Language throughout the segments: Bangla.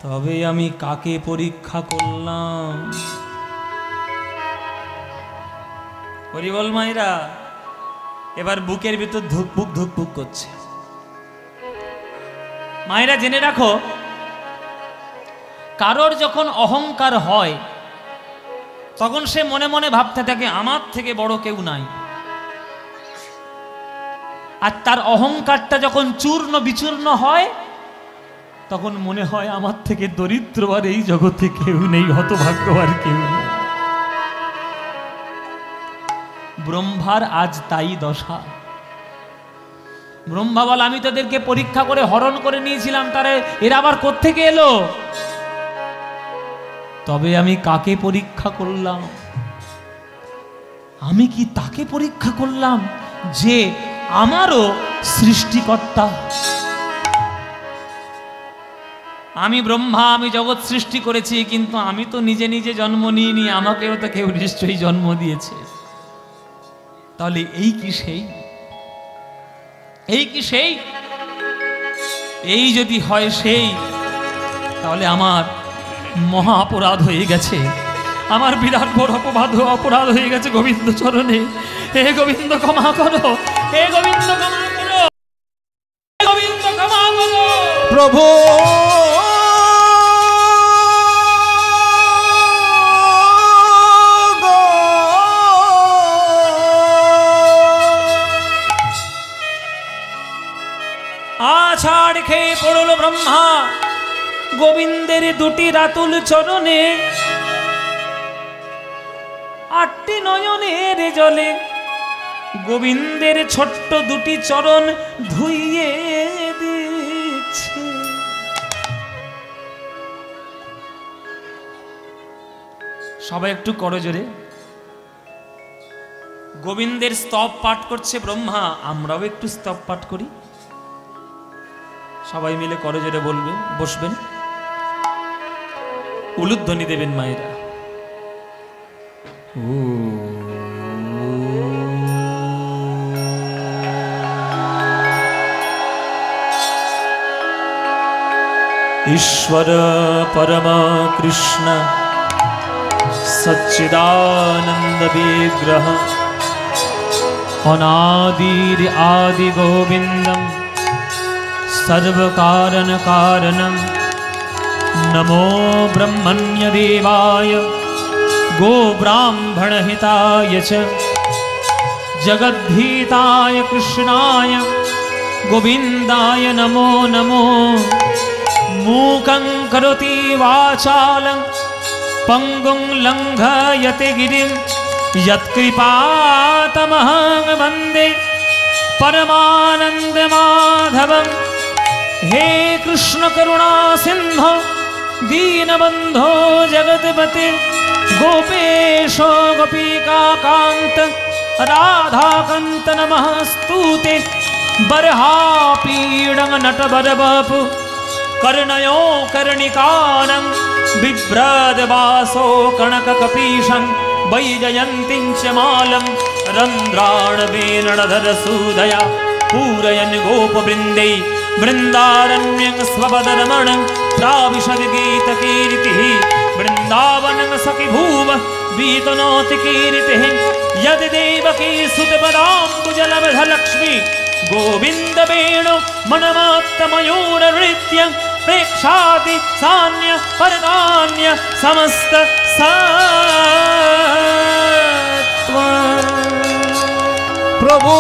তবে আমি কাকে পরীক্ষা করলাম? হরি বল মায়েরা। এবার বুকের ভিতর ধুকপুক ধুকপুক করছে। মায়েরা জেনে রাখো, কারোর যখন অহংকার হয় তখন সে মনে মনে ভাবতে থাকে আমার থেকে বড় কেউ নাই। আর তার অহংকারটা যখন চূর্ণ বিচূর্ণ হয় তখন মনে হয় আমার থেকে দরিদ্র আর এই জগতে কেউ নেই, হতভাগ্য আর কেউ নেই। ব্রহ্মার আজ তাই দশা। ব্রহ্মা বল, আমি তাদেরকে পরীক্ষা করে হরণ করে নিয়েছিলাম, তারা এরা আবার কোত্থেকে এলো? তবে আমি কাকে পরীক্ষা করলাম? আমি কি তাকে পরীক্ষা করলাম যে আমারও সৃষ্টিকর্তা? আমি ব্রহ্মা, আমি জগৎ সৃষ্টি করেছি, কিন্তু আমি তো নিজে নিজে জন্ম নিইনি, আমাকেও তো কেউ নিশ্চয়ই জন্ম দিয়েছে। তাহলে এই কি সেই? এই কি সেই? এই যদি হয় সেই, তাহলে আমার মহা অপরাধ হয়ে গেছে, আমার বিরাট বড় অপরাধ হয়ে গেছে গোবিন্দ চরণে। হে গোবিন্দ ক্ষমা করো, হে গোবিন্দ ক্ষমা করো, হে গোবিন্দ ক্ষমা করো প্রভু। আছাড় খেয়ে পড়ল ব্রহ্মা গোবিন্দের দুটি রাতুল চরণে। আটটি নয়নের জলে গোবিন্দের ছোট্ট দুটি চরণ ধুইয়ে দিচ্ছে। সবাই একটু করজোরে গোবিন্দের স্তব পাঠ করছে ব্রহ্মা, আমরাও একটু স্তব পাঠ করি। সবাই মিলে করজোরে বলবেন, বসবেন, উলুধ্বনি দেবেন মায়েরা। ईश्वर परम कृष्ण सच्चिदानंद विग्रह अनादिर आदि गोविंदम सर्व कारण कारणम नमो ब्रह्मण्य देवाय गो ब्राह्मण हिताय च जगद्धिताय कृष्णाय गोविंदाय नमो नमो। मूकं करोति वाचालं पंगुं लंघयते गिरिं यत्कृपातमहं वन्दे परमानंद माधवं। हे कृष्ण करुणा सिंधो दीनबंधो जगद्पते गोपेशो गोपिका कांत राधाकांत नमस्तुते। बर्हापीडं नटबरवपु कर्णयो कर्णिकारं बिभ्रदवासो कनककपीशं वैजयन्तीं च मालं रन्ध्राणवेणधरसूदया पूरयन् गोपवृन्दै वृन्दारण्यं स्वपदरमणं प्राविशद्गीतकीर्तिः वृन्दावनं सखिभूव वीतनोति कीर्तिः। यद्देवकी सुतपदाम्बुजलब्धलक्ष्मी गोविन्दवेणु मनमात्तमयूरनृत्य प्रेक्षाति सान्य परदान्य समस्त सत्त्वा। प्रभु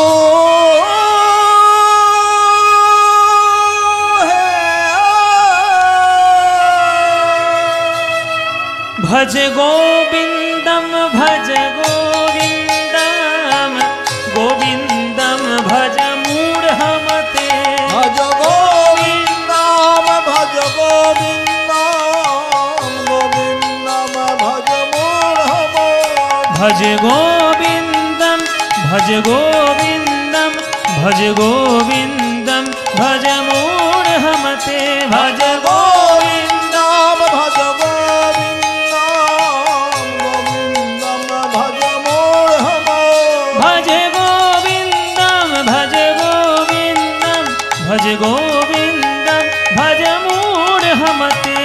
भज गोविंदम भज गोविंदम गोविंदम भज मूढ़मते। भज गोविंदम भज गोविंदम गोविंदम भज मूढ़मते। भज गोविंदम भज गोविंदम भज गोविंदम भज मूढ़मते। भज गोविंदम भज भज गोविंदम भज मूढ़मते।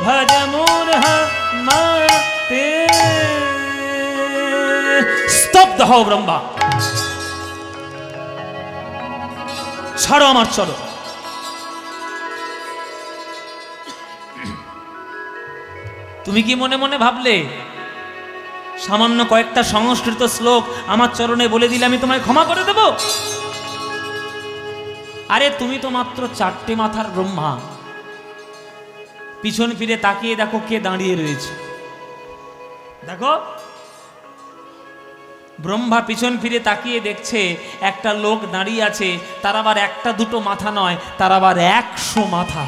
ভজ মূঢ়মতে। স্তব্ধ হও ব্রহ্মা, ছাড়ো আমার চরণ। তুমি কি মনে মনে ভাবলে সামান্য কয়েকটা সংস্কৃত শ্লোক আমার চরণে বলে দিলে আমি তোমায় ক্ষমা করে দেব? আরে তুমি তো মাত্র 4টে মাথার ব্রহ্মা। পিছন ফিরে তাকিয়ে দেখো কে দাঁড়িয়ে রয়েছে। দেখো, ব্রহ্মা পিছন ফিরে তাকিয়ে দেখছে একটা লোক দাঁড়িয়ে আছে, তার আবার একটা দুটো মাথা নয়, তার আবার 100 মাথা।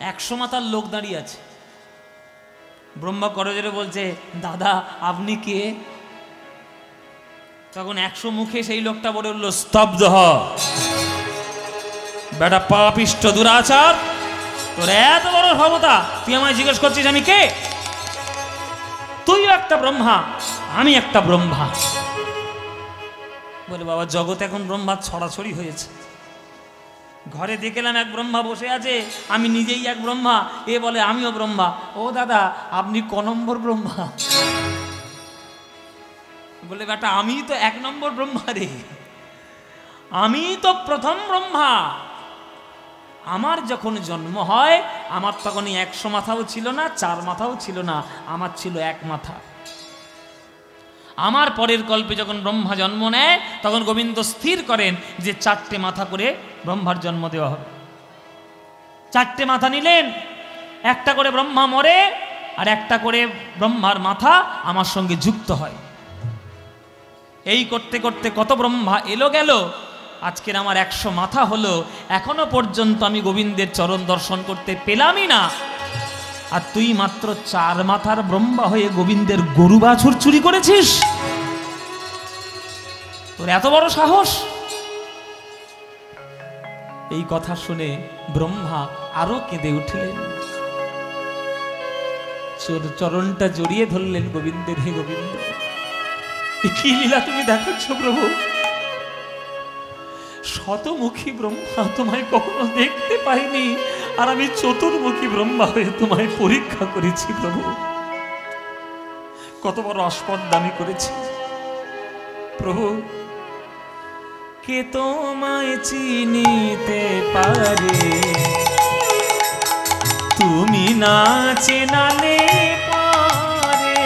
100 মাথার লোক দাঁড়িয়ে আছে। ব্রহ্মা করজোরে বলছে, দাদা আপনি কে? তখন 100 মুখে সেই লোকটা বলে উঠল, স্তব্ধ হ বেটা পাপিষ্ঠ দুরাচার, তোর এত বড় ক্ষমতা, তুই আমায় জিজ্ঞেস করছিস আমি কে? তুইও একটা ব্রহ্মা, আমি একটা ব্রহ্মা। বলে, বাবা জগৎ এখন ব্রহ্মার ছড়াছড়ি হয়েছে। ঘরে দেখলাম এক ব্রহ্মা বসে আছে, আমি নিজেই এক ব্রহ্মা, এ বলে আমিও ব্রহ্মা। ও দাদা আপনি ক নম্বর ব্রহ্মা? বলে, বেটা আমি তো 1 নম্বর ব্রহ্মা রে, আমি তো প্রথম ব্রহ্মা। আমার যখন জন্ম হয় আমার তখন 100 মাথাও ছিল না, 4 মাথাও ছিল না, আমার ছিল 1 মাথা। আমার পরের কল্পে যখন ব্রহ্মা জন্ম নেয় তখন গোবিন্দ স্থির করেন যে 4টে মাথা করে ব্রহ্মার জন্ম দেওয়া হবে। 4টে মাথা নিলেন, একটা করে ব্রহ্মা মরে আর একটা করে ব্রহ্মার মাথা আমার সঙ্গে যুক্ত হয়। এই করতে করতে কত ব্রহ্মা এলো গেল, আজকের আমার 100 মাথা হলো। এখনো পর্যন্ত আমি গোবিন্দের চরণ দর্শন করতে পেলামই না, আর তুই মাত্র 4 মাথার ব্রহ্মা হয়ে গোবিন্দের গরু বাছুর চুরি করেছিস? তোর এত বড় সাহস! এই কথা শুনে ব্রহ্মা আরো কেঁদে উঠলেন, চরণটা জড়িয়ে ধরলেন গোবিন্দের। হে গোবিন্দ, কি লীলা তুমি দেখাচ্ছ প্রভু? শতমুখী ব্রহ্মা তোমায় কখনো দেখতে পাইনি, আর আমি চতুর্মুখী ব্রহ্মা হয়ে তোমায় পরীক্ষা করেছি প্রভু। কত বড় আস্পর্ধা আমি করেছি প্রভু। কে তোমায় চিনিতে পারে, তুমি না চেনালে পারে।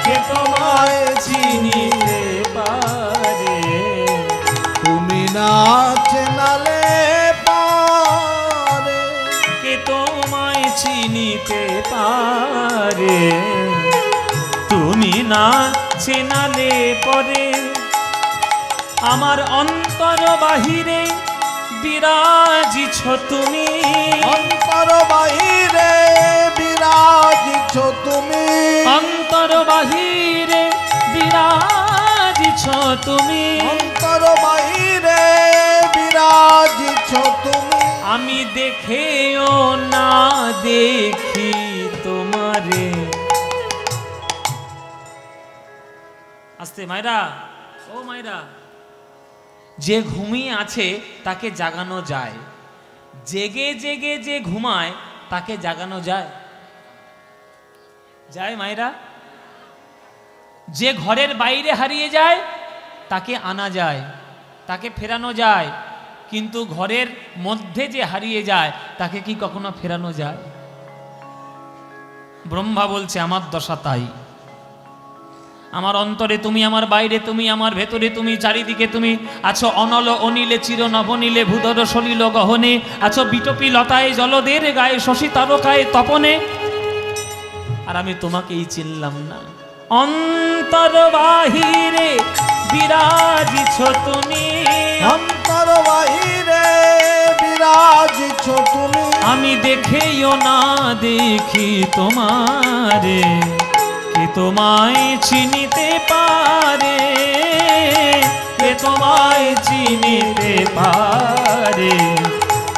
কে তোমায় চিনিতে পারে, তুমি না চেনালে পারে। কে তোমায় চিনিতে পারে, তুমি না চেনালে পরে। আমার অন্তর বাহিরে বিরাজিছ তুমি, অন্তর বাহিরে বিরাজিছ তুমি, অন্তর বাহিরে বিরাজিছ তুমি, অন্তর বাহিরে বিরাজিছ তুমি। আমি দেখেও না দেখি তোমারে। আস্তে মায়েরা, ও মায়েরা, যে ঘুমিয়ে আছে তাকে জাগানো যায়, জেগে জেগে যে ঘুমায় তাকে জাগানো যায়? যায় মায়েরা? যে ঘরের বাইরে হারিয়ে যায় তাকে আনা যায়, তাকে ফেরানো যায়, কিন্তু ঘরের মধ্যে যে হারিয়ে যায় তাকে কি কখনো ফেরানো যায়? ব্রহ্মা বলছে আমার দশা তাই। আমার অন্তরে তুমি, আমার বাইরে তুমি, আমার ভেতরে তুমি, চারিদিকে তুমি আছো। অনল অনিলে চির নবনীলে ভূধর সলিল গহনে, আছো বিটপি লতায় জলদের গায়ে শশী তারকায় তপনে, আর আমি তোমাকেই চিনলাম না। অন্তর বাহিরে বিরাজিছ তুমি, অন্তর বাহিরে বিরাজিছ তুমি, আমি দেখেও না দেখি তোমারে। কে তোমায় চিনিতে পারে, কে তোমায় চিনিতে পারে,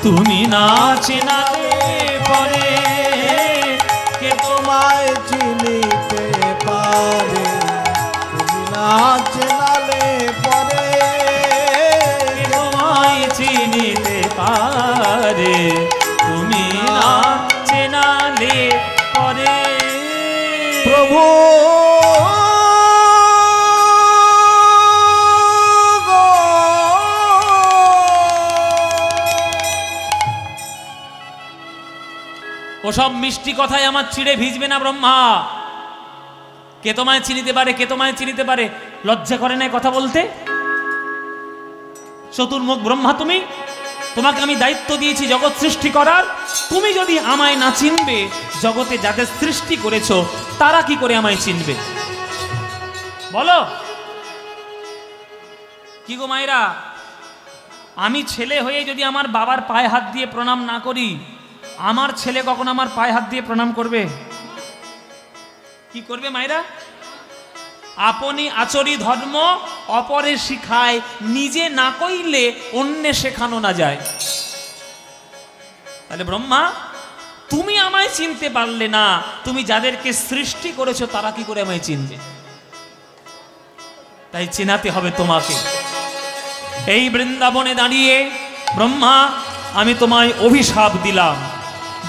তুমি না চেনালে পরে। কে তোমায় চিনিতে পারে, তুমি না চেনালে পরে। তোমায় চিনিতে ওসব মিষ্টি কথায় আমার চিড়ে ভিজবে না ব্রহ্মা। কে তোমায় চিনিতে পারে, কে তোমায় চিনিতে পারে? লজ্জা করে না কথা বলতে? চতুর্মুখ ব্রহ্মা তুমি, তোমাকে আমি দায়িত্ব দিয়েছি জগৎ সৃষ্টি করার। তুমি যদি আমায় না চিনবে, জগতে যাদের সৃষ্টি করেছো তারা কি করে আমায় চিনবে বলো? কি গো মায়েরা, আমি ছেলে হয়ে যদি আমার বাবার পায়ে হাত দিয়ে প্রণাম না করি, আমার ছেলে কখন আমার পায়ে হাত দিয়ে প্রণাম করবে? কি করবে মায়েরা? আপনি আচরি ধর্ম অপরে শিখায়, নিজে না কইলে অন্যে শেখানো না যায়। তাহলে ব্রহ্মা, তুমি আমায় চিনতে পারলে না, তুমি যাদেরকে সৃষ্টি করেছো তারা কি করে আমায় চিনবে? তাই চেনাতে হবে তোমাকে। এই বৃন্দাবনে দাঁড়িয়ে ব্রহ্মা, আমি তোমায় অভিশাপ দিলাম।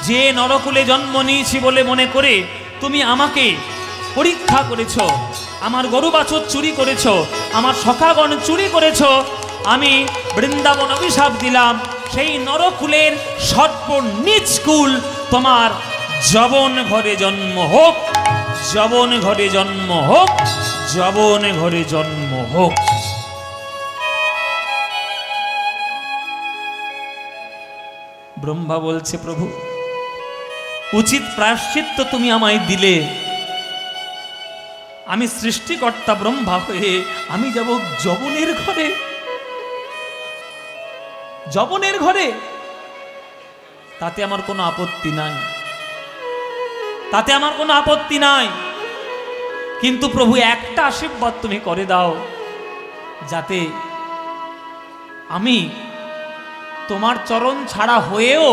যে নরকুলে জন্ম নিয়েছি বলে মনে করে তুমি আমাকে পরীক্ষা করেছ, আমার গরু বাছুর চুরি করেছ, আমার সখাগণ চুরি করেছ, আমি বৃন্দাবন অভিশাপ দিলাম। সেই নরকুলের সর্বনীচ কুল তোমার যবন ঘরে জন্ম হোক, যবন ঘরে জন্ম হোক, যবন ঘরে জন্ম হোক। ব্রহ্মা বলছে, প্রভু উচিত প্রায়শ্চিত্ত তুমি আমায় দিলে, আমি সৃষ্টিকর্তা ব্রহ্মা হয়ে আমি যাব যবনের ঘরে। যবনের ঘরে তাতে আমার কোনো আপত্তি নাই, তাতে আমার কোনো আপত্তি নাই। কিন্তু প্রভু একটা আশীর্বাদ তুমি করে দাও, যাতে আমি তোমার চরণ ছাড়া হয়েও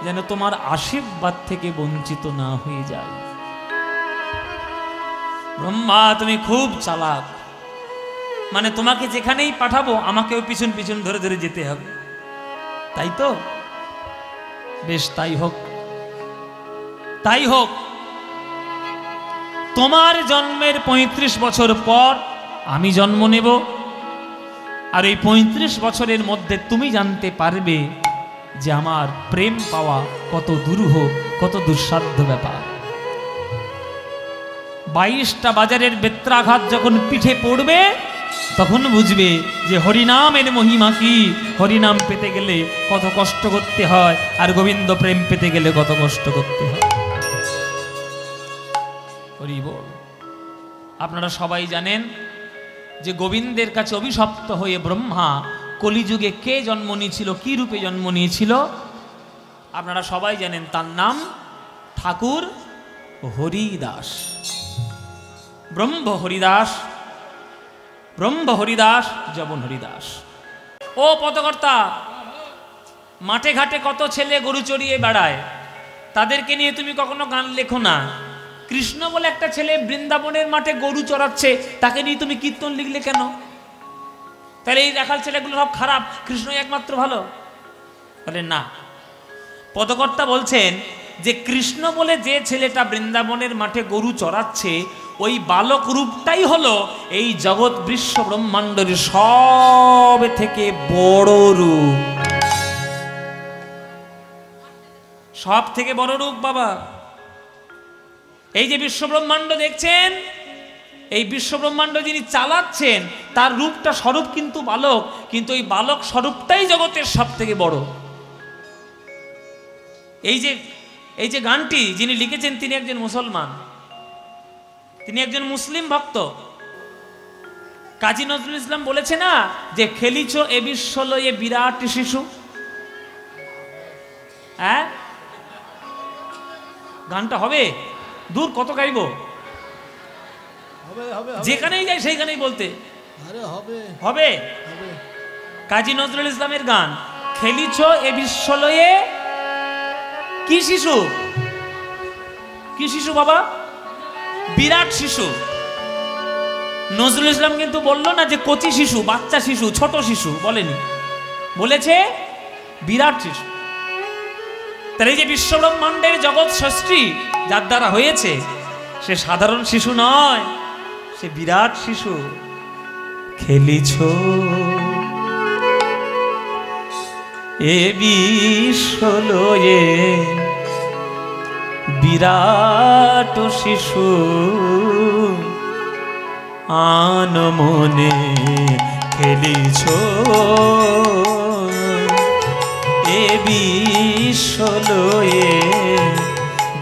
যেন তোমার আশীর্বাদ থেকে বঞ্চিত না হয়ে যায়। ব্রহ্মা তুমি খুব চালাক, মানে তোমাকে যেখানেই পাঠাবো আমাকেও পিছন পিছন ধরে ধরে যেতে হবে, তাই তো? বেশ, তাই হোক, তাই হোক। তোমার জন্মের 35 বছর পর আমি জন্ম নেব, আর এই 35 বছরের মধ্যে তুমি জানতে পারবে যে আমার প্রেম পাওয়া কত দুরূহ, কত দুঃসাধ্য ব্যাপার। 22টা বাজারের বেত্রাঘাত যখন পিঠে পড়বে, তখন বুঝবে যে হরিনামের মহিমা কি, হরিনাম পেতে গেলে কত কষ্ট করতে হয়, আর গোবিন্দ প্রেম পেতে গেলে কত কষ্ট করতে হয়। হরি বল। আপনারা সবাই জানেন যে গোবিন্দের কাছে অভিশপ্ত হয়ে ব্রহ্মা কলিযুগে কে জন্ম নিয়েছিল, কি রূপে জন্ম নিয়েছিল? আপনারা সবাই জানেন, তার নাম ঠাকুর হরিদাস। ব্রহ্ম হরিদাস, ব্রহ্ম হরিদাস, যবন হরিদাস। ও পদকর্তা, মাঠে ঘাটে কত ছেলে গরু চড়িয়ে বেড়ায়, তাদেরকে নিয়ে তুমি কখনো গান লেখো না। কৃষ্ণ বলে একটা ছেলে বৃন্দাবনের মাঠে গরু চড়াচ্ছে, তাকে নিয়ে তুমি কীর্তন লিখলে কেন? তাহলে এই রাখাল ছেলেগুলো সব খারাপ, কৃষ্ণই একমাত্র ভালো? বলে না। পদকর্তা বলছেন যে কৃষ্ণ বলে যে ছেলেটা বৃন্দাবনের মাঠে গরু চড়াচ্ছে, ওই বালক রূপটাই হলো এই জগৎ বিশ্ব ব্রহ্মাণ্ডের সব থেকে বড় রূপ, সব থেকে বড় রূপ বাবা। এই যে বিশ্ব ব্রহ্মাণ্ড দেখছেন, এই বিশ্ব ব্রহ্মাণ্ড যিনি চালাচ্ছেন তার রূপটা স্বরূপ কিন্তু বালক, কিন্তু এই বালক স্বরূপটাই জগতের সব থেকে বড়। এই যে গানটি যিনি লিখেছেন তিনি একজন মুসলমান, তিনি একজন মুসলিম ভক্ত। কাজী নজরুল ইসলাম বলেছে না যে খেলিছ এ বিশ্ব লয়ে বিরাট শিশু। হ্যাঁ, গানটা হবে দূর কত গাইব, যেখানেই যাই সেইখানেই বলতে হবে। কাজী নজরুল ইসলামের গান, খেলিছ এ বিশ্ব লয়ে কি শিশু, কি শিশু বাবা? বিরাট শিশু। নজরুল ইসলাম কিন্তু বললো না যে কচি শিশু, বাচ্চা শিশু, ছোট শিশু বলেনি, বলেছে বিরাট শিশু। তার এই যে বিশ্ব ব্রহ্মাণ্ডের জগৎ সৃষ্টি যার দ্বারা হয়েছে, সে সাধারণ শিশু নয়, সে বিরাট শিশু। খেলিছ এ বিশ্ব লয়ে বিরাট শিশু আনমনে খেলিছ এ বিশ্বলয়ে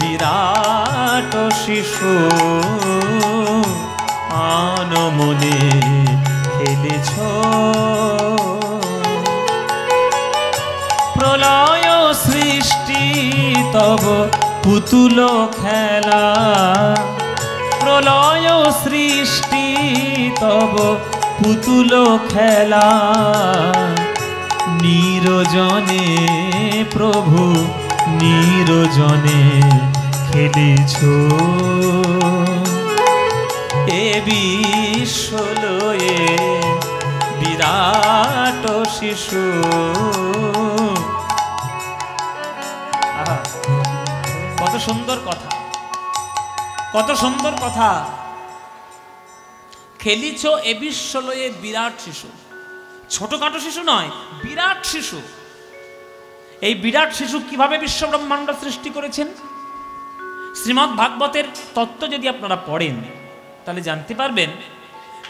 বিরাট শিশু আনমনে খেলিছ প্রলয় সৃষ্টি তব পুতুল খেলা প্রলয় সৃষ্টি তব পুতুল খেলা নিরজনে প্রভু নিরজনে খেলিছ এ বিশ্বলয়ে বিরাট শিশু। কত সুন্দর কথা, কত সুন্দর কথা। খেলিছ এ বিশ্বলয়ে বিরাট শিশু, ছোটখাটো শিশু নয়, বিরাট শিশু। এই বিরাট শিশু কিভাবে বিশ্ব ব্রহ্মাণ্ড সৃষ্টি করেছেন? শ্রীমদ্ ভাগবতের তত্ত্ব যদি আপনারা পড়েন তাহলে জানতে পারবেন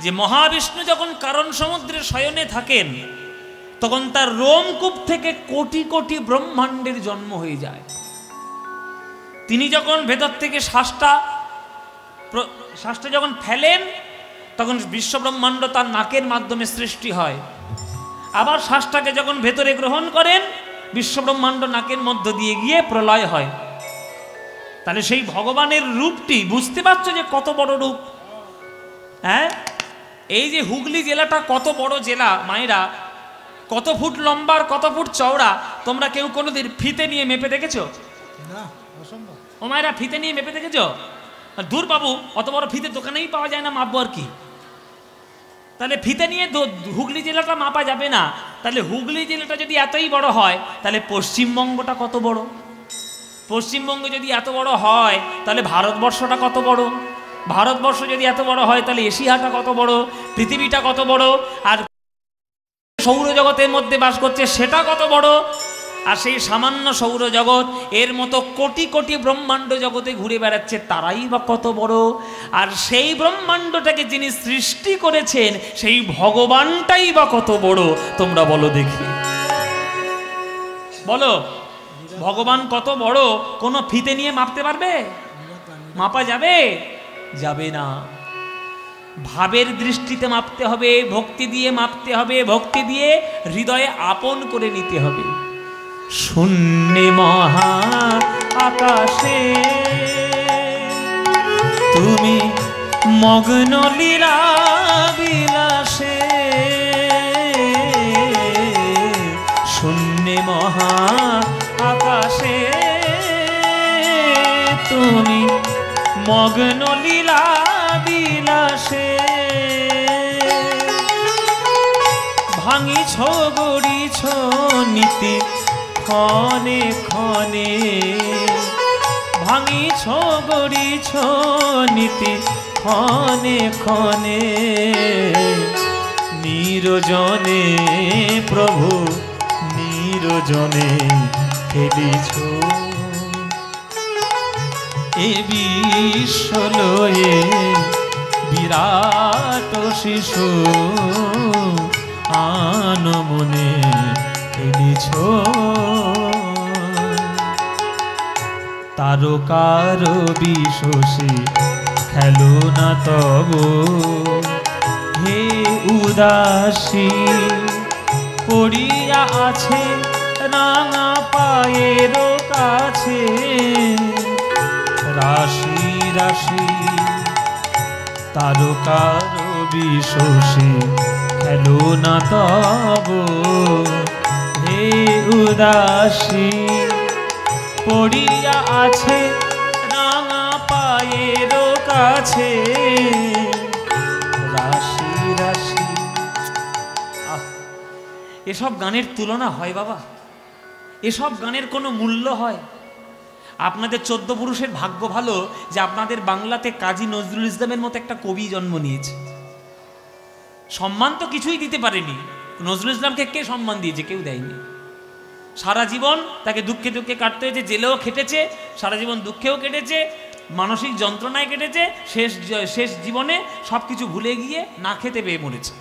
যে মহাবিষ্ণু যখন কারণ সমুদ্রে শয়নে থাকেন তখন তার রোমকূপ থেকে কোটি কোটি ব্রহ্মাণ্ডের জন্ম হয়ে যায়। তিনি যখন ভেতর থেকে শ্বাসটা যখন ফেলেন তখন বিশ্ব ব্রহ্মাণ্ড তার নাকের মাধ্যমে সৃষ্টি হয়। আবার শ্বাসটাকে যখন ভেতরে গ্রহণ করেন বিশ্ব ব্রহ্মাণ্ড নাকের মধ্য দিয়ে গিয়ে প্রলয় হয়। তাহলে সেই ভগবানের রূপটি বুঝতে পারছো যে কত বড় রূপ। হ্যাঁ, এই যে হুগলি জেলাটা কত বড় জেলা মায়েরা, কত ফুট লম্বা আর কত ফুট চওড়া, তোমরা কেউ কোনোদিন ফিতে নিয়ে মেপে দেখেছো? ও মায়েরা ফিতে নিয়ে মেপে দেখেছো? দূর বাবু, অত বড় ফিতে দোকানেই পাওয়া যায় না, মাপবো আর কি। তাহলে ফিতে নিয়ে হুগলি জেলাটা মাপা যাবে না। তাহলে হুগলি জেলাটা যদি এতই বড় হয় তাহলে পশ্চিমবঙ্গটা কত বড়? পশ্চিমবঙ্গ যদি এত বড় হয় তাহলে ভারতবর্ষটা কত বড়? ভারতবর্ষ যদি এত বড় হয় তাহলে এশিয়াটা কত বড়? পৃথিবীটা কত বড়? আর সৌরজগতের মধ্যে বাস করছে সেটা কত বড়? আর সেই সামান্য সৌরজগৎ এর মতো কোটি কোটি ব্রহ্মাণ্ড জগতে ঘুরে বেড়াচ্ছে, তারাই বা কত বড়? আর সেই ব্রহ্মাণ্ডটাকে যিনি সৃষ্টি করেছেন সেই ভগবানটাই বা কত বড়? তোমরা বলো দেখি, বলো ভগবান কত বড় কোনো ফিতে নিয়ে মাপতে পারবে? মাপা যাবে? যাবে না। ভাবের দৃষ্টিতে মাপতে হবে, ভক্তি দিয়ে মাপতে হবে, ভক্তি দিয়ে হৃদয়ে আপন করে নিতে হবে। শূন্যে মহা আকাশে তুমি মগ্ন লীলা বিলাসে, শূন্যে মহা আকাশে তুমি মগ্ন লীলা বিলাসে, ভাঙিছ গড়িছ নীতি ক্ষণে ক্ষণে, ভাঙিছ গড়িছ নীতি ক্ষণে ক্ষণে, নিরজনে প্রভু নিরজনে খেলিছ এ বিশ্বলয়ে বিরাট শিশু আনমনে খেলিছ। তারকার বিশোষে খেলো না তব হে উদাসী, পড়িয়া আছে রাঙা পায়ের কাছে রাশি রাশি, তারকার বিশোষে খেলো না তব হে উদাসী, পড়িয়া আছে রাঙা পায়ের কাছে রাশি রাশি। এসব গানের তুলনা হয় বাবা? এসব গানের কোনো মূল্য হয়? আপনাদের 14 পুরুষের ভাগ্য ভালো যে আপনাদের বাংলাতে কাজী নজরুল ইসলামের মতো একটা কবি জন্ম নিয়েছে। সম্মান তো কিছুই দিতে পারেনি। নজরুল ইসলামকে কে সম্মান দিয়েছে? কেউ দেয়নি। সারা জীবন তাকে দুঃখে দুঃখে কাটতে হয়েছে, জেলেও খেটেছে, সারা জীবন দুঃখেও কেটেছে, মানসিক যন্ত্রণায় কেটেছে, শেষ জীবনে সব কিছু ভুলে গিয়ে না খেতে পেয়ে মরেছে।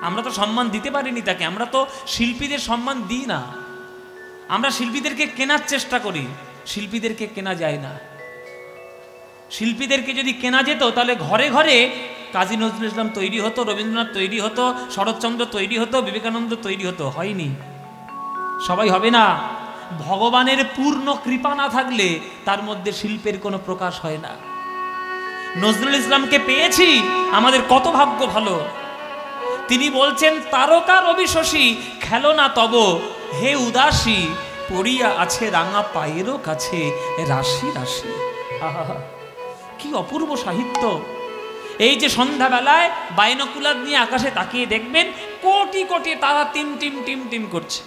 আমরা তো সম্মান দিতে পারিনি তাকে, আমরা তো শিল্পীদের সম্মান দিই না, আমরা শিল্পীদেরকে কেনার চেষ্টা করি, শিল্পীদেরকে কেনা যায় না। শিল্পীদেরকে যদি কেনা যেত তাহলে ঘরে ঘরে কাজী নজরুল ইসলাম তৈরি হতো, রবীন্দ্রনাথ তৈরি হতো, শরৎচন্দ্র তৈরি হতো, বিবেকানন্দ তৈরি হতো। হয়নি, সবাই হবে না। ভগবানের পূর্ণ কৃপা না থাকলে তার মধ্যে শিল্পের কোনো প্রকাশ হয় না। নজরুল ইসলামকে পেয়েছি, আমাদের কত ভাগ্য ভালো। তিনি বলছেন, তারকা রবি শশী খেলো না তব হে উদাসী, পড়িয়া আছে রাঙা পায়েরও কাছে রাশি রাশি। আহা, কি অপূর্ব সাহিত্য। এই যে সন্ধ্যাবেলায় বাইনোকুলার নিয়ে আকাশে তাকিয়ে দেখবেন কোটি কোটি তারা টিম টিম টিম টিম করছে।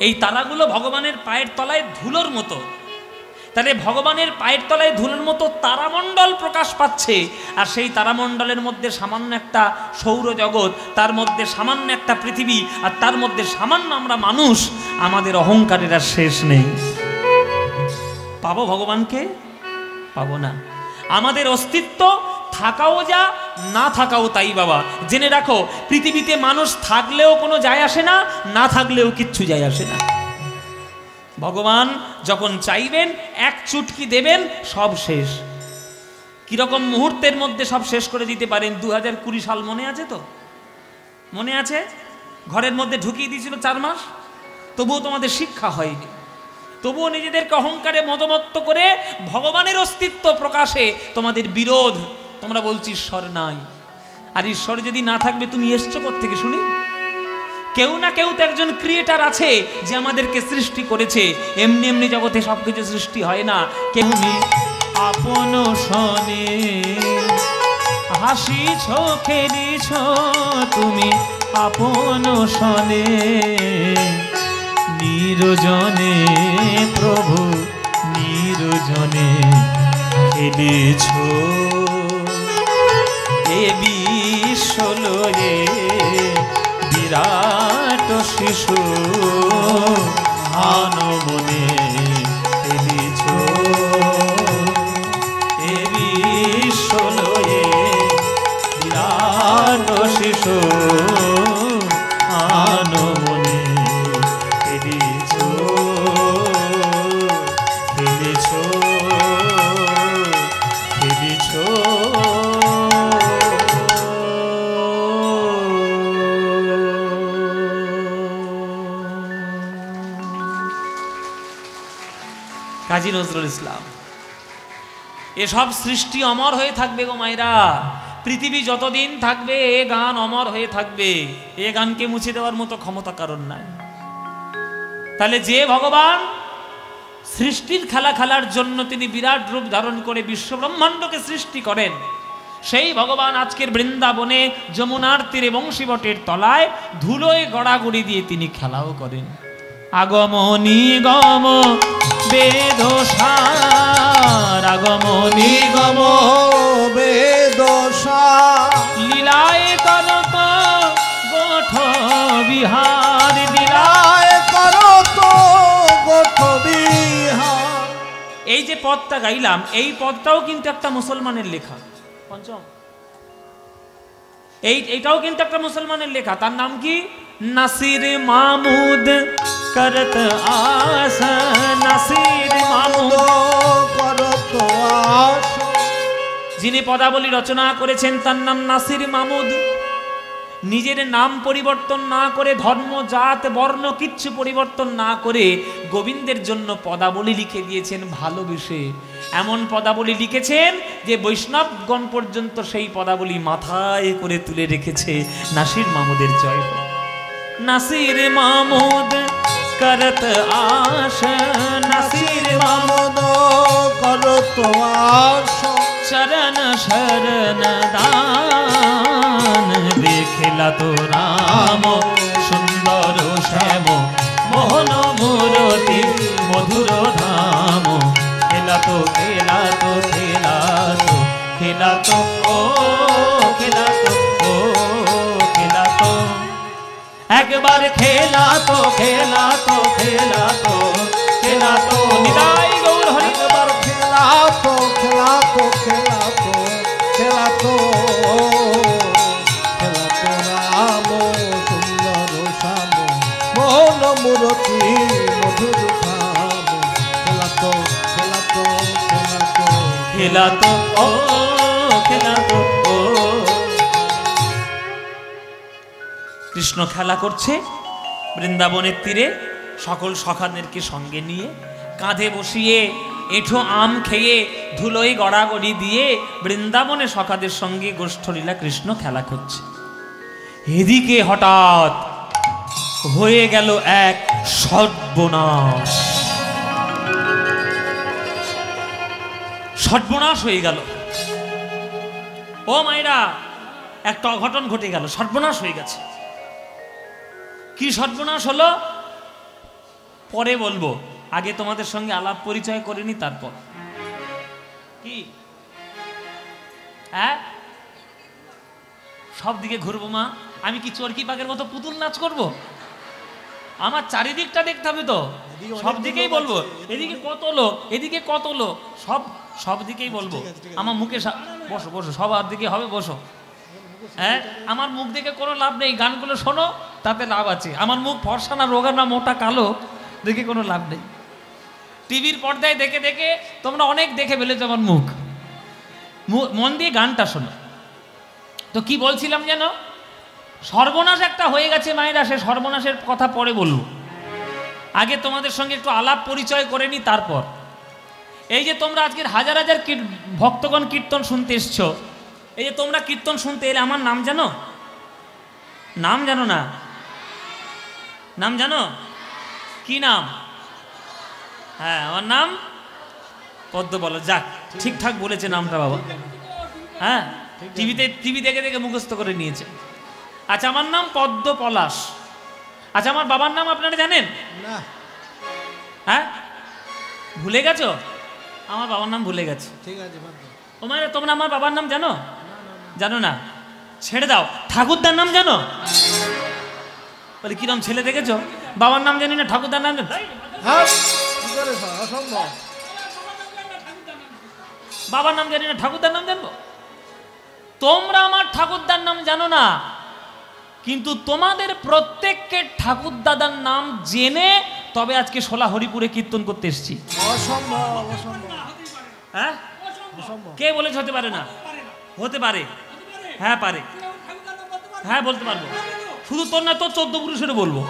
এই তারাগুলো ভগবানের পায়ের তলায় ধুলোর মতো। তাহলে ভগবানের পায়ের তলায় ধুলোর মতো তারামণ্ডল প্রকাশ পাচ্ছে, আর সেই তারামণ্ডলের মধ্যে সামান্য একটা সৌরজগৎ, তার মধ্যে সামান্য একটা পৃথিবী, আর তার মধ্যে সামান্য আমরা মানুষ। আমাদের অহংকারের আর শেষ নেই। পাবো ভগবানকে? পাবো না। আমাদের অস্তিত্ব থাকাও যা, না থাকাও তাই বাবা। জেনে রাখো, পৃথিবীতে মানুষ থাকলেও কোনো যায় আসে না, না থাকলেও কিচ্ছু যায় আসে না। ভগবান যখন চাইবেন এক চুটকি দেবেন, সব শেষ। কিরকম মুহূর্তের মধ্যে সব শেষ করে দিতে পারেন। 2020 সাল মনে আছে তো? মনে আছে? ঘরের মধ্যে ঢুকিয়ে দিয়েছিল 4 মাস, তবুও তোমাদের শিক্ষা হয়নি। তবুও নিজেদেরকে অহংকারে মদমত্ত করে ভগবানের অস্তিত্ব প্রকাশে তোমাদের বিরোধ। তোমরা বলছি ঈশ্বর নাই। আর ঈশ্বর যদি না থাকবে তুমি এসছো কোত্থেকে শুনি? কেউ না কেউ তো একজন ক্রিয়েটার আছে যে আমাদেরকে সৃষ্টি করেছে। এমনি এমনি জগতে সবকিছু সৃষ্টি হয় না। কেউনি আপন শনে হাসিছ খেলিছ তুমি আপন শনে, নিরজনে প্রভু নিরজনে খেলিছ। এ বিশ্বলয়ে বিরাট শিশু আনমনে খেলিছ। এ বিশ্বলয়ে বিরাট শিশু আনমনে খেলিছ, খেলিছ, খেলিছ। কাজী নজরুল ইসলাম। এসব সৃষ্টি অমর হয়ে থাকবে গো মায়েরা। পৃথিবী যতদিন থাকবে এ গান অমর হয়ে থাকবে। এ গানকে মুছে দেওয়ার মতো ক্ষমতা কারণ নাই। তাহলে যে ভগবান সৃষ্টির খেলা খেলার জন্য তিনি বিরাট রূপ ধারণ করে বিশ্ব ব্রহ্মাণ্ডকে সৃষ্টি করেন, সেই ভগবান আজকের বৃন্দাবনে যমুনার তীরে বংশীবটের তলায় ধুলোয় গড়াগড়ি দিয়ে তিনি খেলাও করেন। আগম নিগম বেদসার, আগম নিগম বেদসার, লীলায় করত গোঠ বিহার, লীলায় করত গোঠ বিহার। এই যে পদটা গাইলাম, এই পদটাও কিন্তু একটা মুসলমানের লেখা। পঞ্চম, এইটাও কিন্তু একটা মুসলমানের লেখা। তার নাম কি? নাসির মাহমুদ করত আস, নাসির মাহমুদ করত আস। যিনি পদাবলী রচনা করেছেন তার নাম নাসির মাহমুদ। নিজের নাম পরিবর্তন না করে, ধর্ম জাত বর্ণ কিচ্ছু পরিবর্তন না করে গোবিন্দের জন্য পদাবলী লিখে দিয়েছেন ভালোবেসে। এমন পদাবলী লিখেছেন যে বৈষ্ণবগণ পর্যন্ত সেই পদাবলী মাথায় করে তুলে রেখেছে। নাসির মাহমুদের জয়। নাসির মাহমুদ করত আশ, নাসির মাহমুদ করত আস। চরণ শরণ দান দেখলা তো রাম সুন্দর শ্যাম মোহন মূরতি মধুর ধাম। খেলা তো খেলা তো খেলা তো খেলা তো ও খেলা তো ও খেলা তো। একবার খেলাতো খেলাতো খেলাতো খেলাতো নিতাই গৌর হরি। একবার খেলাতো খেলাতো খেলাতো খেলাতো খেলাতো রাম সুন্দর শ্যাম মোহন মূরতি মধুর ধাম খেলাতো খেলাতো খেলাতো খেলাতো ও খেলাতো ও। কৃষ্ণ খেলা করছে বৃন্দাবনের তীরে, সকল সখাদেরকে সঙ্গে নিয়ে কাঁধে বসিয়ে এঁঠো আম খেয়ে ধুলোয় গড়াগড়ি দিয়ে বৃন্দাবনে সখাদের সঙ্গে গোষ্ঠলীলা কৃষ্ণ খেলা করছে। এদিকে হঠাৎ হয়ে গেল এক সর্বনাশ। সর্বনাশ হয়ে গেল। ও মায়েরা, একটা অঘটন ঘটে গেল, সর্বনাশ হয়ে গেছে। কি সর্বনাশ হলো পরে বলবো, আগে তোমাদের সঙ্গে আলাপ পরিচয় করিনি তারপর। কি হ্যাঁ, সব দিকে ঘুরবো মা? আমি কি চরকি পাকের মতো পুতুল নাচ করব? আমার চারিদিকটা দেখতে হবে তো, সব দিকেই বলবো। এদিকে কত লোক, এদিকে কত লোক, সব দিকেই বলবো। আমার মুখে বসো বসো, সবার দিকে হবে, বসো। হ্যাঁ, আমার মুখ দেখে কোনো লাভ নেই, গানগুলো শোনো তাতে লাভ আছে। আমার মুখ ফর্সা না রোগা না মোটা কালো দেখে কোনো লাভ নেই। টিভির পর্দায় দেখে দেখে তোমরা অনেক দেখে ফেলেছো আমার মুখ। মন দিয়ে গানটা শোনো। তো কি বলছিলাম যেন, সর্বনাশ একটা হয়ে গেছে মায়েরা, সে সর্বনাশের কথা পরে বলবো। আগে তোমাদের সঙ্গে একটু আলাপ পরিচয় করে নি তারপর। এই যে তোমরা আজকের হাজার হাজার ভক্তগণ কীর্তন শুনতে এসছো, এই যে তোমরা কীর্তন শুনতে এলে আমার নাম জানো? নাম জানো না? নাম জানো? কি নাম? হ্যাঁ, আমার নাম পদ্ম। বলো, যাক ঠিকঠাক বলেছে নামটা বাবা। হ্যাঁ, টিভি দেখে দেখে মুখস্থ করে নিয়েছে। আচ্ছা, আমার নাম পদ্ম পলাশ। আচ্ছা, আমার বাবার নাম আপনারা জানেন? না। হ্যাঁ, ভুলে গেছো? আমার বাবার নাম ভুলে গেছে। ঠিক আছে, ও মায়েরা, তোমরা আমার বাবার নাম জানো? জানো না? ছেড়ে দাও। ঠাকুরদার নাম জানো? বলে কিরম ছেলে দেখেছো, বাবার নাম জানি না, ঠাকুরদার নাম জানো? অসম্ভব। বাবার নাম জানি না, ঠাকুরদার নাম জানবো? তোমরা আমার ঠাকুরদার নাম জানো না, কিন্তু তোমাদের প্রত্যেককে ঠাকুর দাদার নাম জেনে তবে আজকে সোলা হরিপুরে কীর্তন করতে এসেছি। অসম্ভব অসম্ভব। হ্যাঁ, কে বলেছে হতে পারে না? হতে পারে, হ্যাঁ পারে, হ্যাঁ বলতে পারবো। শুধু তোর না, তোর 14 পুরুষেরও বলবো।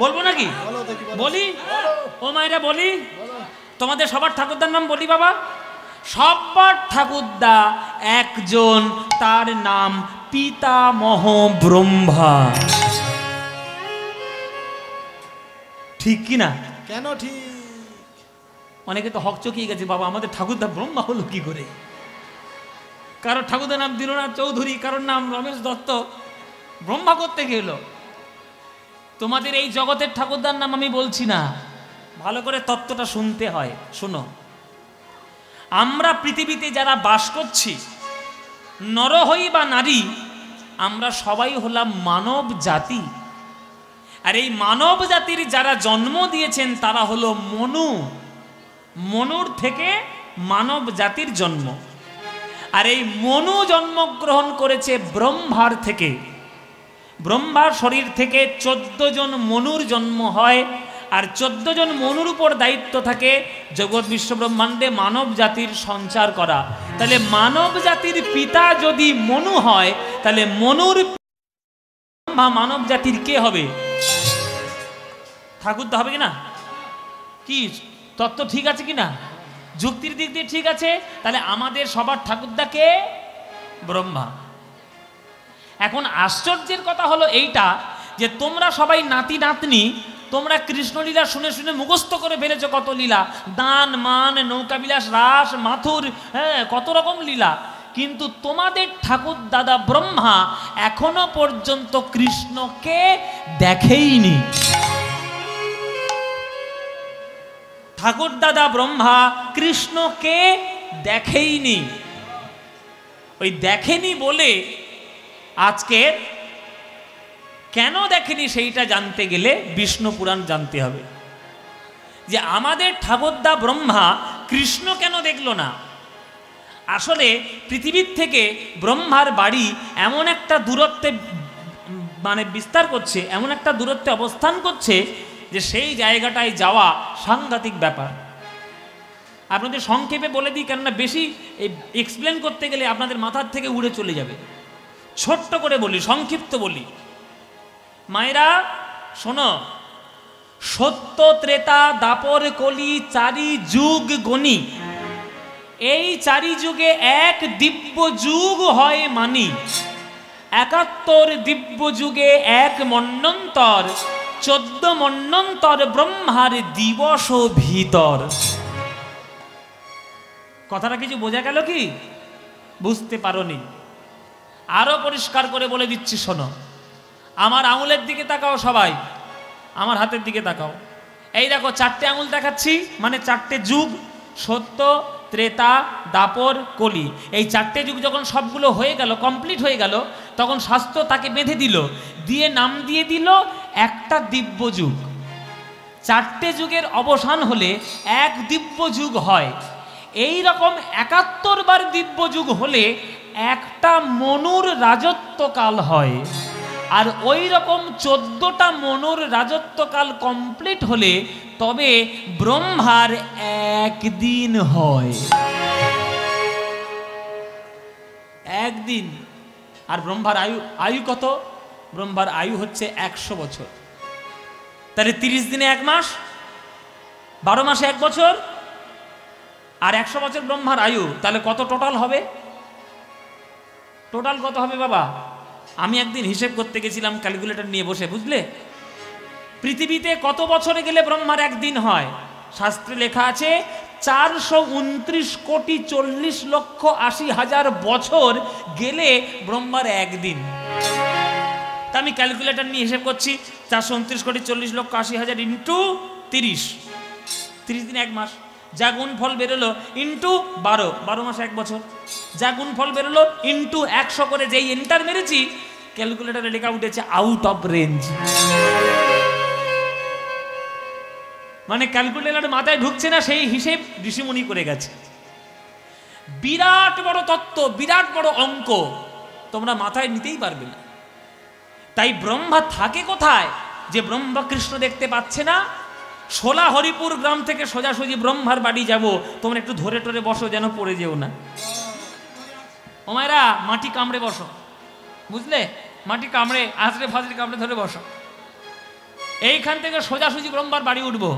বলবো নাকি? বলি ও মায়েরা, বলি তোমাদের সবার ঠাকুরদার নাম বলি বাবা। সবার ঠাকুরদা একজন, তার নাম পিতামহ ব্রহ্মা। ঠিক কি না? কেন ঠিক? অনেকে তো হকচকিয়ে গেছে, বাবা আমাদের ঠাকুরদা ব্রহ্মা হলো কি করে? কারোর ঠাকুরদার নাম দীননাথ চৌধুরী, কারোর নাম রমেশ দত্ত, ব্রহ্মা করতে গেল। তোমাদের এই জগতের ঠাকুরদার নাম আমি বলছি না, ভালো করে তত্ত্বটা শুনতে হয়। শোনো, আমরা পৃথিবীতে যারা বাস করছি, নর হই বা নারী, আমরা সবাই হলাম মানব জাতি। আর এই মানব জাতির যারা জন্ম দিয়েছেন তারা হলো মনু। মনুর থেকে মানব জাতির জন্ম। আর এই মনু জন্মগ্রহণ করেছে ব্রহ্মার থেকে। ব্রহ্মার শরীর থেকে 14 জন মনুর জন্ম হয়। আর 14 জন মনুর উপর দায়িত্ব থাকে জগৎ বিশ্ব ব্রহ্মাণ্ডে মানব জাতির সঞ্চার করা। তাহলে মানব জাতির পিতা যদি মনু হয়, তাহলে মনুর মানব জাতির কে হবে? ঠাকুরদা হবে কিনা? কি তত্ত্ব ঠিক আছে কিনা? যুক্তির দিক দিয়ে ঠিক আছে? তাহলে আমাদের সবার ঠাকুরদা কে? ব্রহ্মা। এখন আশ্চর্যের কথা হলো এইটা যে তোমরা সবাই নাতি নাতনি, তোমরা কৃষ্ণলীলা শুনে শুনে মুখস্থ করে ফেলেছ কত লীলা, দান মান, নৌকাবিলাস, রাস, মাথুর, হ্যাঁ কত রকম লীলা। কিন্তু তোমাদের ঠাকুর দাদা ব্রহ্মা এখনো পর্যন্ত কৃষ্ণকে দেখেইনি। ঠাকুর দাদা ব্রহ্মা কৃষ্ণকে দেখেইনি। ওই দেখেনি বলে আজকের কেন দেখেনি সেইটা জানতে গেলে বিষ্ণু পুরাণ জানতে হবে। যে আমাদের ঠাকুরদা ব্রহ্মা কৃষ্ণ কেন দেখল না? আসলে পৃথিবীর থেকে ব্রহ্মার বাড়ি এমন একটা দূরত্বে মানে বিস্তার করছে, এমন একটা দূরত্বে অবস্থান করছে যে সেই জায়গাটায় যাওয়া সাংঘাতিক ব্যাপার। আপনাদের সংক্ষেপে বলে দিই, কেননা বেশি এক্সপ্লেন করতে গেলে আপনাদের মাথার থেকে উড়ে চলে যাবে। ছোট্ট করে বলি, সংক্ষিপ্ত বলি। মায়েরা শোনো, সত্য ত্রেতা দাপর কলি চারি যুগ গণি, এই চারি যুগে এক দিব্য যুগ হয় মানি। ৭১ দিব্য যুগে এক মন্বন্তর, ১৪ মন্বন্তর ব্রহ্মার দিবস ভিতর। কথাটা কিছু বোঝা গেল কি? বুঝতে পারোনি? আরো পরিষ্কার করে বলে দিচ্ছি শোনো। আমার আঙুলের দিকে তাকাও সবাই, আমার হাতের দিকে তাকাও। এই দেখো 4টে আঙুল দেখাচ্ছি, মানে 4টে যুগ, সত্য ত্রেতা দাপর কলি। এই 4টে যুগ যখন সবগুলো হয়ে গেল, কমপ্লিট হয়ে গেল, তখন শাস্ত্র তাকে বেঁধে দিল, দিয়ে নাম দিয়ে দিল একটা দিব্য যুগ। 4টে যুগের অবসান হলে এক দিব্য যুগ হয়। এই রকম ৭১ বার দিব্য যুগ হলে একটা মনুর রাজত্বকাল হয়। আর ওই রকম 14টা মনুর রাজত্বকাল কমপ্লিট হলে তবে ব্রহ্মার একদিন হয়। একদিন। আর ব্রহ্মার আয়ু কত? ব্রহ্মার আয়ু হচ্ছে 100 বছর। তাহলে 30 দিনে 1 মাস, 12 মাসে 1 বছর, আর 100 বছর ব্রহ্মার আয়ু। তাহলে কত টোটাল হবে? টোটাল কত হবে বাবা? আমি একদিন হিসেব করতে গেছিলাম ক্যালকুলেটর নিয়ে বসে, বুঝলে? পৃথিবীতে কত বছরে গেলে ব্রহ্মার একদিন হয়? শাস্ত্রে লেখা আছে 429,40,80,000 বছর গেলে ব্রহ্মার একদিন। তা আমি ক্যালকুলেটর নিয়ে হিসেব করছি, 429,40,80,000 ইন্টু 30, 30 দিনে 1 মাস। যা গুণফল বেরোলো ইন্টু 12 মাসে 1 বছর। যা গুণফল বেরোলো ইন্টু 100 করে যেই এন্টার মেরেছি, ক্যালকুলেটরে লেখা উঠেছে আউট অফ রেঞ্জ। মানে ক্যালকুলেটর মাথায় ঢুকছে না, সেই হিসেব ঋষিমুনি করে গেছে। বিরাট বড় তত্ত্ব, বিরাট বড় অঙ্ক, তোমরা মাথায় নিতেই পারবে না। তাই ব্রহ্মা থাকে কোথায়? যে ব্রহ্মা কৃষ্ণ দেখতে পাচ্ছে না। সোলা হরিপুর গ্রাম থেকে সোজাসুজি ব্রহ্মার বাড়ি যাব, তোমরা একটু ধরে টরে বসো, যেন পড়ে যেও না। ও মায়েরা, মাটি কামড়ে বসো, বুঝলে? মাটি কামড়ে, আঁচড়ে ফাঁচড়ে কামড়ে ধরে বসো। এইখান থেকে সোজাসুজি ব্রহ্মার বাড়ি উঠবো।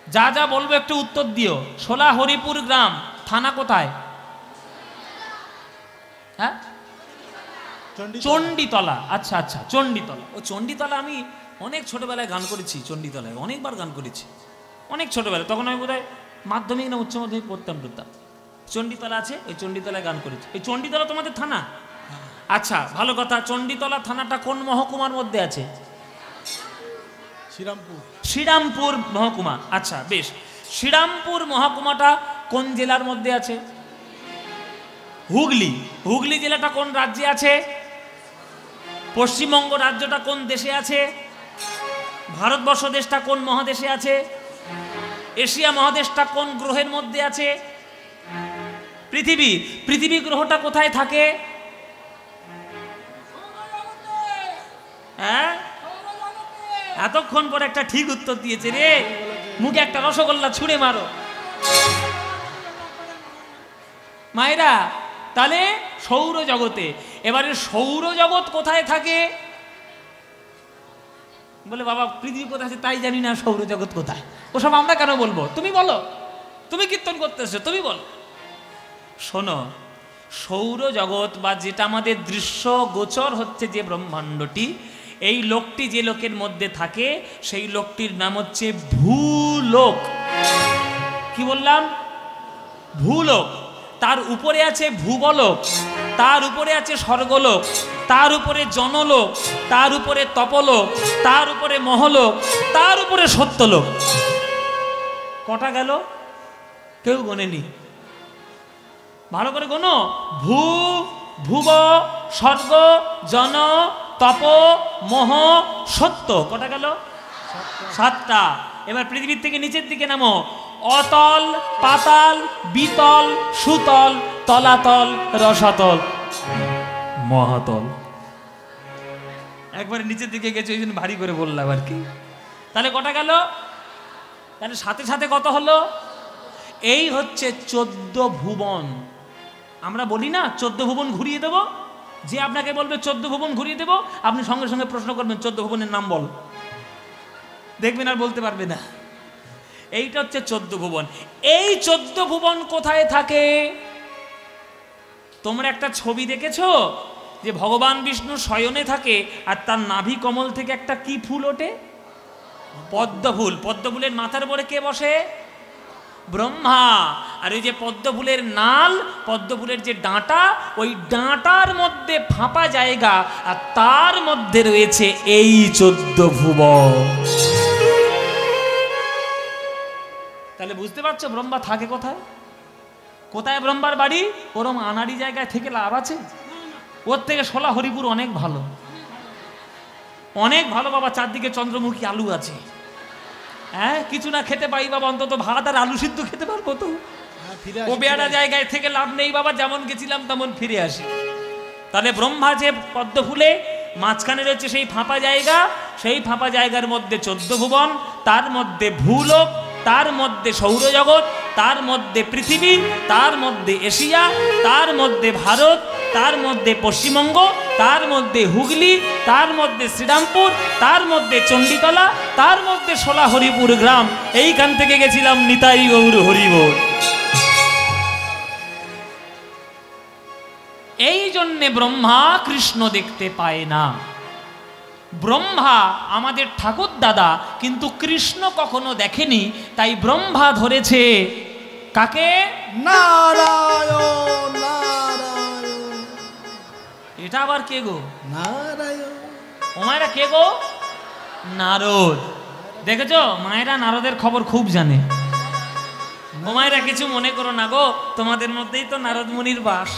যা যা বলবো একটু উত্তর দিও। সোলা হরিপুর গ্রাম, থানা কোথায়? হ্যাঁ, চণ্ডীতলা। আচ্ছা আচ্ছা, চণ্ডীতলা। ও চণ্ডীতলা আমি অনেক ছোটবেলায় গান করেছি। চণ্ডীতলায় অনেকবার গান করেছি, অনেক ছোটবেলায়। তখন আমি বোধহয় মাধ্যমিক না উচ্চ মাধ্যমিক পড়তাম। চণ্ডীতলা আছে, ওই চণ্ডীতলায় গান করেছি। এই চণ্ডীতলা তোমাদের থানা? আচ্ছা, ভালো কথা। চণ্ডীতলা থানাটা কোন মহকুমার মধ্যে আছে? শ্রীরামপুর মহকুমা। আচ্ছা বেশ। শ্রীরামপুর মহকুমাটা কোন জেলার মধ্যে আছে? হুগলি। হুগলি জেলাটা কোন রাজ্যে আছে? পশ্চিমবঙ্গ রাজ্যটা কোন দেশে আছে? ভারতবর্ষ দেশটা কোন মহাদেশে আছে? এশিয়া মহাদেশটা কোন গ্রহের মধ্যে আছে? পৃথিবী। পৃথিবী গ্রহটা কোথায় থাকে? হ্যাঁ, এতক্ষণ পর একটা ঠিক উত্তর দিয়েছে রে। মুখে একটা রসগোল্লা ছুঁড়ে মারো মায়েরা। তাহলে সৌরজগতে। এবারে সৌরজগৎ কোথায় থাকে? বলে বাবা পৃথিবী কোথায় আছে তাই জানি না, সৌরজগৎ কোথায়? ওসব আমরা কেন বলবো? তুমি বলো, তুমি কীর্তন করতেছো, তুমি বলো। শোনো, সৌরজগৎ বা যেটা আমাদের দৃশ্য গোচর হচ্ছে যে ব্রহ্মাণ্ডটি, এই লোকটি যে লোকের মধ্যে থাকে সেই লোকটির নাম হচ্ছে ভূলোক। কি বললাম? ভূলোক। তার উপরে আছে ভূবলোক, তার উপরে আছে স্বর্গলোক, তার উপরে জনলোক, তার উপরে তপলোক, তার উপরে মহলোক, তার উপরে সত্যলোক। কটা গেল? কেউ গোনেনি। ভালো করে গোনো। ভূ, ভুব, স্বর্গ, জন, তপ, মোহ, সত্য। কটা গেল? 7টা। এবার পৃথিবীর থেকে নিচের দিকে নামো। অতল, পাতাল, বিতল, সুতল, তলাতল, রসাতল, মহাতল। একবারে নিচের দিকে গেছে, ওই জন্য ভারী করে বললাম আর কি। তাহলে কটা গেল? তাহলে সাথে সাথে কত হলো? এই হচ্ছে 14 ভুবন। আমরা বলি না 14 ভুবন ঘুরিয়ে দেব। যে আপনাকে বলবে 14 ভুবন ঘুরিয়ে দেব, আপনি সঙ্গে সঙ্গে প্রশ্ন করবেন 14 ভুবনের নাম বল, দেখবেন আর বলতে পারবে না। এইটা হচ্ছে 14 ভুবন। এই 14 ভুবন কোথায় থাকে? তোমরা একটা ছবি দেখেছো যে ভগবান বিষ্ণু শয়নে থাকে আর তার নাভি কমল থেকে একটা কি ফুল ওঠে? পদ্ম ফুল। পদ্ম ফুলের মাথার উপরে কে বসে? ব্রহ্মা। আর ওই যে পদ্ম ফুলের নাল, পদ্ম ফুলের যে ডাঁটা, ওই ডাঁটার মধ্যে ফাঁপা জায়গা, আর তার মধ্যে রয়েছে এই 14 ভুবন। তাহলে বুঝতে পারছো ব্রহ্মা থাকে কোথায়? কোথায় ব্রহ্মার বাড়ি? ওরম আনাড়ি জায়গায় থেকে লাভ আছে? ওর থেকে শোলা হরিপুর অনেক ভালো, অনেক ভালো বাবা। চারদিকে চন্দ্রমুখী আলু আছে। হ্যাঁ, কিছু না খেতে পাই বাবা, অন্তত ভাত আর আলু সিদ্ধ খেতে পারবো তো। ও বেয়ারা জায়গায় থেকে লাভ নেই বাবা, যেমন গেছিলাম তেমন ফিরে আসি। তাহলে ব্রহ্মা যে পদ্ম ফুলে মাঝখানে রয়েছে সেই ফাঁপা জায়গা, সেই ফাঁপা জায়গার মধ্যে 14 ভুবন, তার মধ্যে ভূলোক, তার মধ্যে সৌরজগৎ, তার মধ্যে পৃথিবী, তার মধ্যে এশিয়া, তার মধ্যে ভারত, তার মধ্যে পশ্চিমবঙ্গ, তার মধ্যে হুগলি, তার মধ্যে শ্রীরামপুর, তার মধ্যে চণ্ডীতলা, তার মধ্যে শোলা হরিপুর গ্রাম। এইখান থেকে গেছিলাম নিতাই গৌর হরিবোল। এই জন্যে ব্রহ্মা কৃষ্ণ দেখতে পায় না। ব্রহ্মা আমাদের ঠাকুর দাদা, কিন্তু কৃষ্ণ কখনো দেখেনি। তাই ব্রহ্মা ধরেছে কাকে? নারায়ণ নারায়ণ। এটা আবার কে গো? নারায়ণ। ও মায়েরা কে গো? নারদ। দেখেছো, মায়েরা নারদের খবর খুব জানে। ও মায়েরা কিছু মনে করো না গো, তোমাদের মধ্যেই তো নারদ মুনির বাস।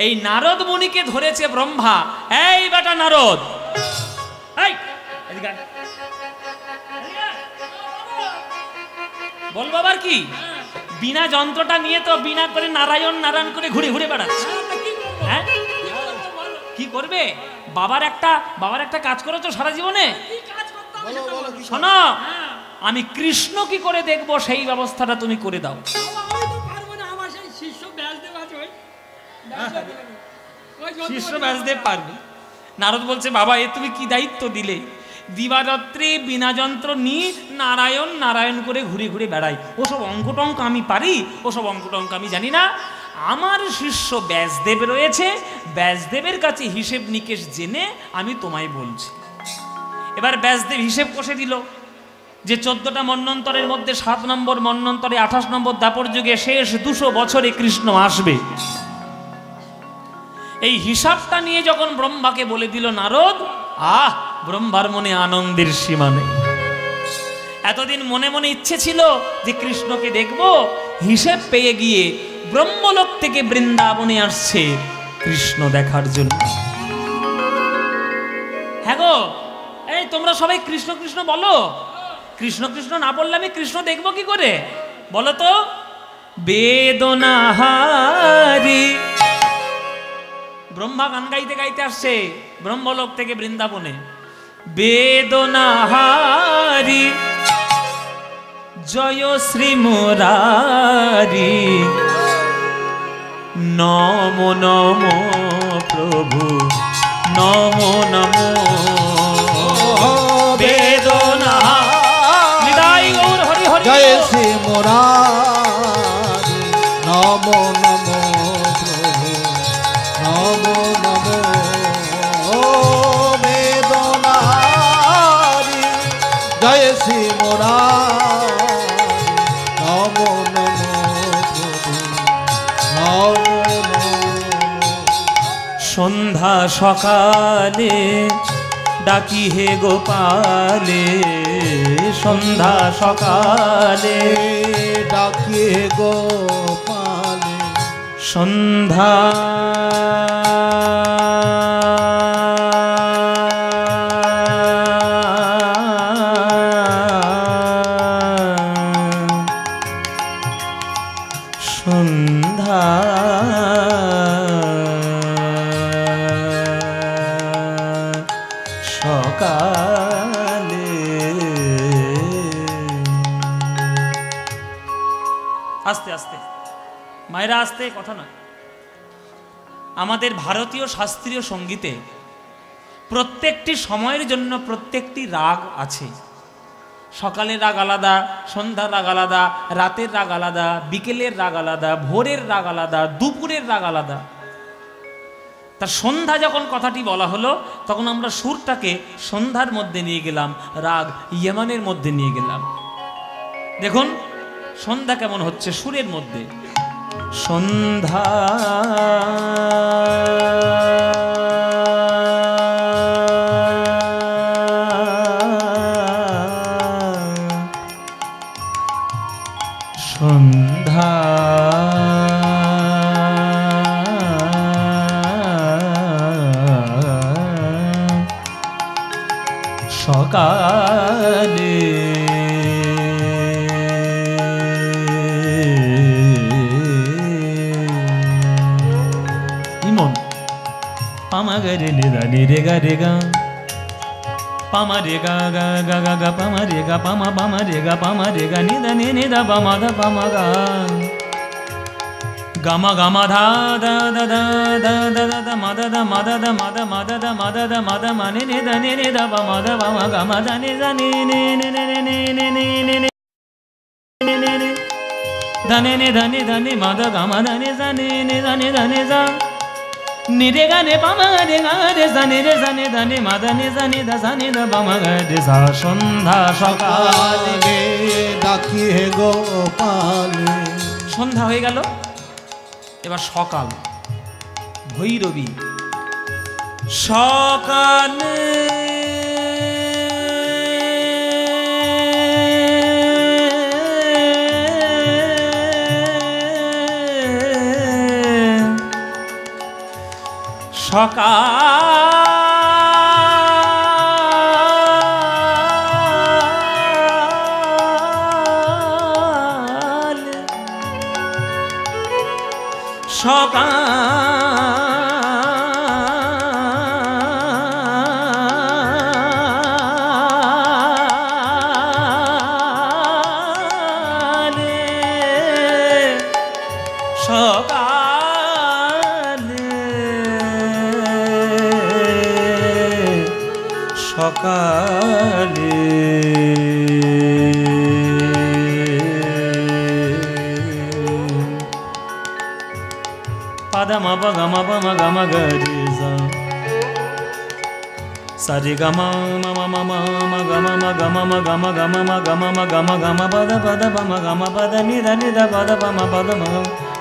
এই নারদ মুনিকে ধরেছে ব্রহ্মা। এই বেটা নারদ, এই এদিকে আয়। বল বাবার কি? বিনা যন্ত্রটা নিয়ে তো বিনা করে নারায়ণ নারায়ণ করে ঘুরে ঘুরে বেড়াচ্ছে। হ্যাঁ, কি করবে? বাবার একটা কাজ করেছো সারা জীবনে। শোনো, আমি কৃষ্ণ কি করে দেখবো সেই ব্যবস্থাটা তুমি করে দাও। শিষ্য ব্যাসদেব পারবে। নারদ বলছে বাবা, এ তুমি কি দায়িত্ব দিলে? দিবারাত্রি বিনা যন্ত্র নিয়ে নারায়ণ নারায়ণ করে ঘুরে ঘুরে বেড়াই। ওসব অঙ্ক টঙ্ক আমি পারি? ওসব অঙ্ক টঙ্ক আমি জানি না। আমার শিষ্য ব্যাসদেব রয়েছে, ব্যাসদেবের কাছে হিসেব নিকেশ জেনে আমি তোমায় বলছি। এবার ব্যাসদেব হিসেব কষে দিল যে 14টা মন্বন্তরের মধ্যে 7 নম্বর মন্বন্তরে 28 নম্বর দাপর যুগে শেষ 200 বছরে কৃষ্ণ আসবে। এই হিসাবটা নিয়ে যখন ব্রহ্মাকে বলে দিল নারদ, ব্রহ্মার মনে আনন্দের সীমা নেই। এতদিন মনে মনে ইচ্ছে ছিল যে কৃষ্ণকে দেখব, হিসেব পেয়ে গিয়ে ব্রহ্মলোক থেকে বৃন্দাবনে আসছে কৃষ্ণ দেখার জন্য। হ্যাঁ গো, এই তোমরা সবাই কৃষ্ণ কৃষ্ণ বলো। কৃষ্ণ কৃষ্ণ না বললে আমি কৃষ্ণ দেখবো কি করে বলো তো? বেদনাহারি ব্রহ্মা গান গাইতে গাইতে আসছে ব্রহ্মলোক থেকে বৃন্দাবনে। বেদনাহারি জয় শ্রী মুরারি, নমো নমো প্রভু নমো নমো। বেদনাহারি নিতাই গৌর হরি হরি। জয় শ্রী মুরারি, নমো নমো প্রভু নমো নমো। বেদনাহারি জয় শ্রী মুরারি, নমো নমো প্রভু নমো নমো। সন্ধ্যা সকালে ডাকি হে গোপালে, সন্ধ্যা সকালে ডাকি হে গোপালে। সন্ধ্যা সকালে। আস্তে আস্তে মায়েরা, আস্তে, কথা না। আমাদের ভারতীয় শাস্ত্রীয় সঙ্গীতে প্রত্যেকটি সময়ের জন্য প্রত্যেকটি রাগ আছে। সকালের রাগ আলাদা, সন্ধ্যার রাগ আলাদা, রাতের রাগ আলাদা, বিকেলের রাগ আলাদা, ভোরের রাগ আলাদা, দুপুরের রাগ আলাদা। তার সন্ধ্যা যখন কথাটি বলা হলো, তখন আমরা সুরটাকে সন্ধ্যার মধ্যে নিয়ে গেলাম, রাগ ইয়েমানের মধ্যে নিয়ে গেলাম। দেখুন সন্ধ্যা কেমন হচ্ছে সুরের মধ্যে। সন্ধ্যা সন্ধ্যা সকালে ইমন পামা গে রে নিদা নি রে গা রে গা পামা রে গা গা গা গা গা পামা রে গা পামা পামা রে গা পামা রে গা নিদা নি নিদা পামা দা পামা গা গামা গামা ধা দা দা দা দা দা দা দা মাদা দা মাদা দা মাদা মাদা দা মাদা দা মাদা মানে নে দা নে নে দা পামা দা পামা গামা দা নে দা নে নে নে নে নে নে নে নে নে ধনে নে ধনে ধনে মাদা গামা ধনে জানে নে ধনে ধনে যা নিরে গানে পামা রে গা রে জানে রে জানে ধনে মাদা নে জানে দা জানে দা পামা গা রে সা সন্ধ্যা সকালে ডাকি হে গোপালে। সন্ধ্যা হয়ে গেল, এবার সকাল, ভৈরবী। সকালে সকালে পাদা মাপা গামা পামা গামা গরে যা সারে গামা মামা মামা মা গামা মা গামা মা গামা গামা মা গামা মা গামা গামা পাদা পাদা পামা গামা পাদা নিদা নিদা পাদা পামা পাদা মা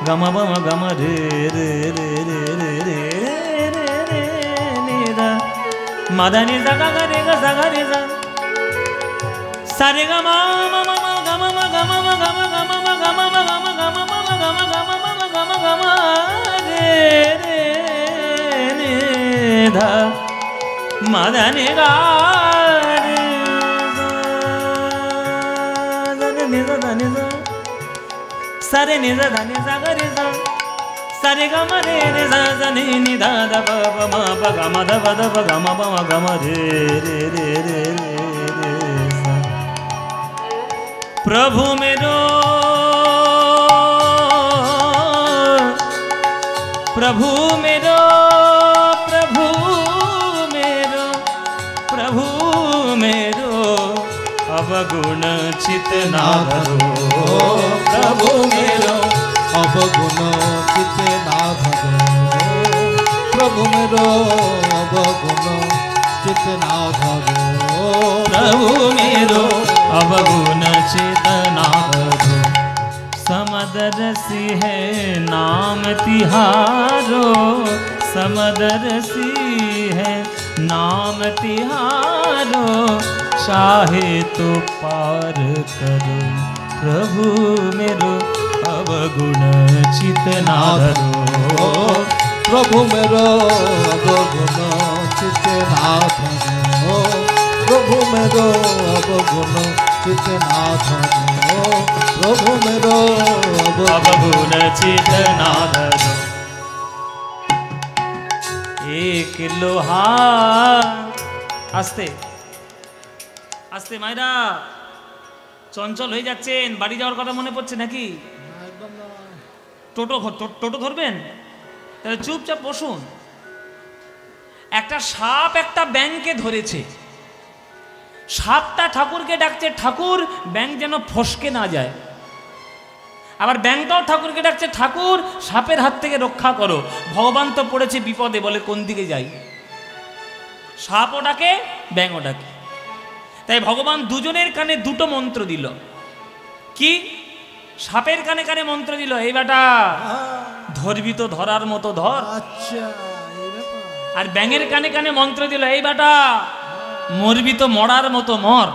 গামা পামা গামা রে রে রে রে রে রে রে নিদা মাদা নিদা গা রে গা গা রে যা সারে গামা মামা মা গামা মা গামা মা গামা গামা মা গামা মা গামা গামা মা গামা গামা মা গামা গামা রে রে নিদা মাদা নে গা রে যা নিদা দা নিদা সারে নিদা দা নিদা গা রে যা সারে গামা রে রে যা যা নি নি দা দা পা পা মা পা গামা দা পা দা পা গামা পা মা গামা রে রে রে রে রে যা प्रभु मेरो प्रभु मेरो प्रभु मेरो प्रभु मेरो अवगुण चित ना धरो प्रभु मेरो अवगुण चित ना धरो प्रभु मेरो अवगुण चित ना धरो प्रभु मेरो अवगुण चित ना धरो समदरसी है नाम तिहारो समदरसी है नाम तिहारो चाहे तो पार करो प्रभु मेरो अवगुण चित ना धरो प्रभु मेरो अवगुण चित ना धरो प्रभु मेरो अवगुण चित ना धरो प्रभु मेरो अवगुण चित ना धरो एक लोहा আস্তে আস্তে মায়েরা, চঞ্চল হয়ে যাচ্ছেন, বাড়ি যাওয়ার কথা মনে পড়ছে নাকি? টোটো ধরবেন? তাহলে চুপচাপ বসুন। একটা সাপ একটা ব্যাঙকে ধরেছে, সাপটা ঠাকুরকে ডাকছে, ঠাকুর ব্যাঙ যেন ফসকে না যায়। আবার ব্যাঙটাও ঠাকুরকে ডাকছে, ঠাকুর সাপের হাত থেকে রক্ষা করো। ভগবান তো পড়েছে বিপদে, বলে কোন দিকে যাই? সাপও ডাকে, ব্যাঙও ডাকে। তাই ভগবান দুজনের কানে দুটো মন্ত্র দিল। কি? সাপের কানে কানে মন্ত্র দিল, এই বেটা ধরবি তো ধরার মতো ধর। আর ব্যাঙের কানে কানে মন্ত্র দিল, এই বেটা মরবি তো মরার মতো মর।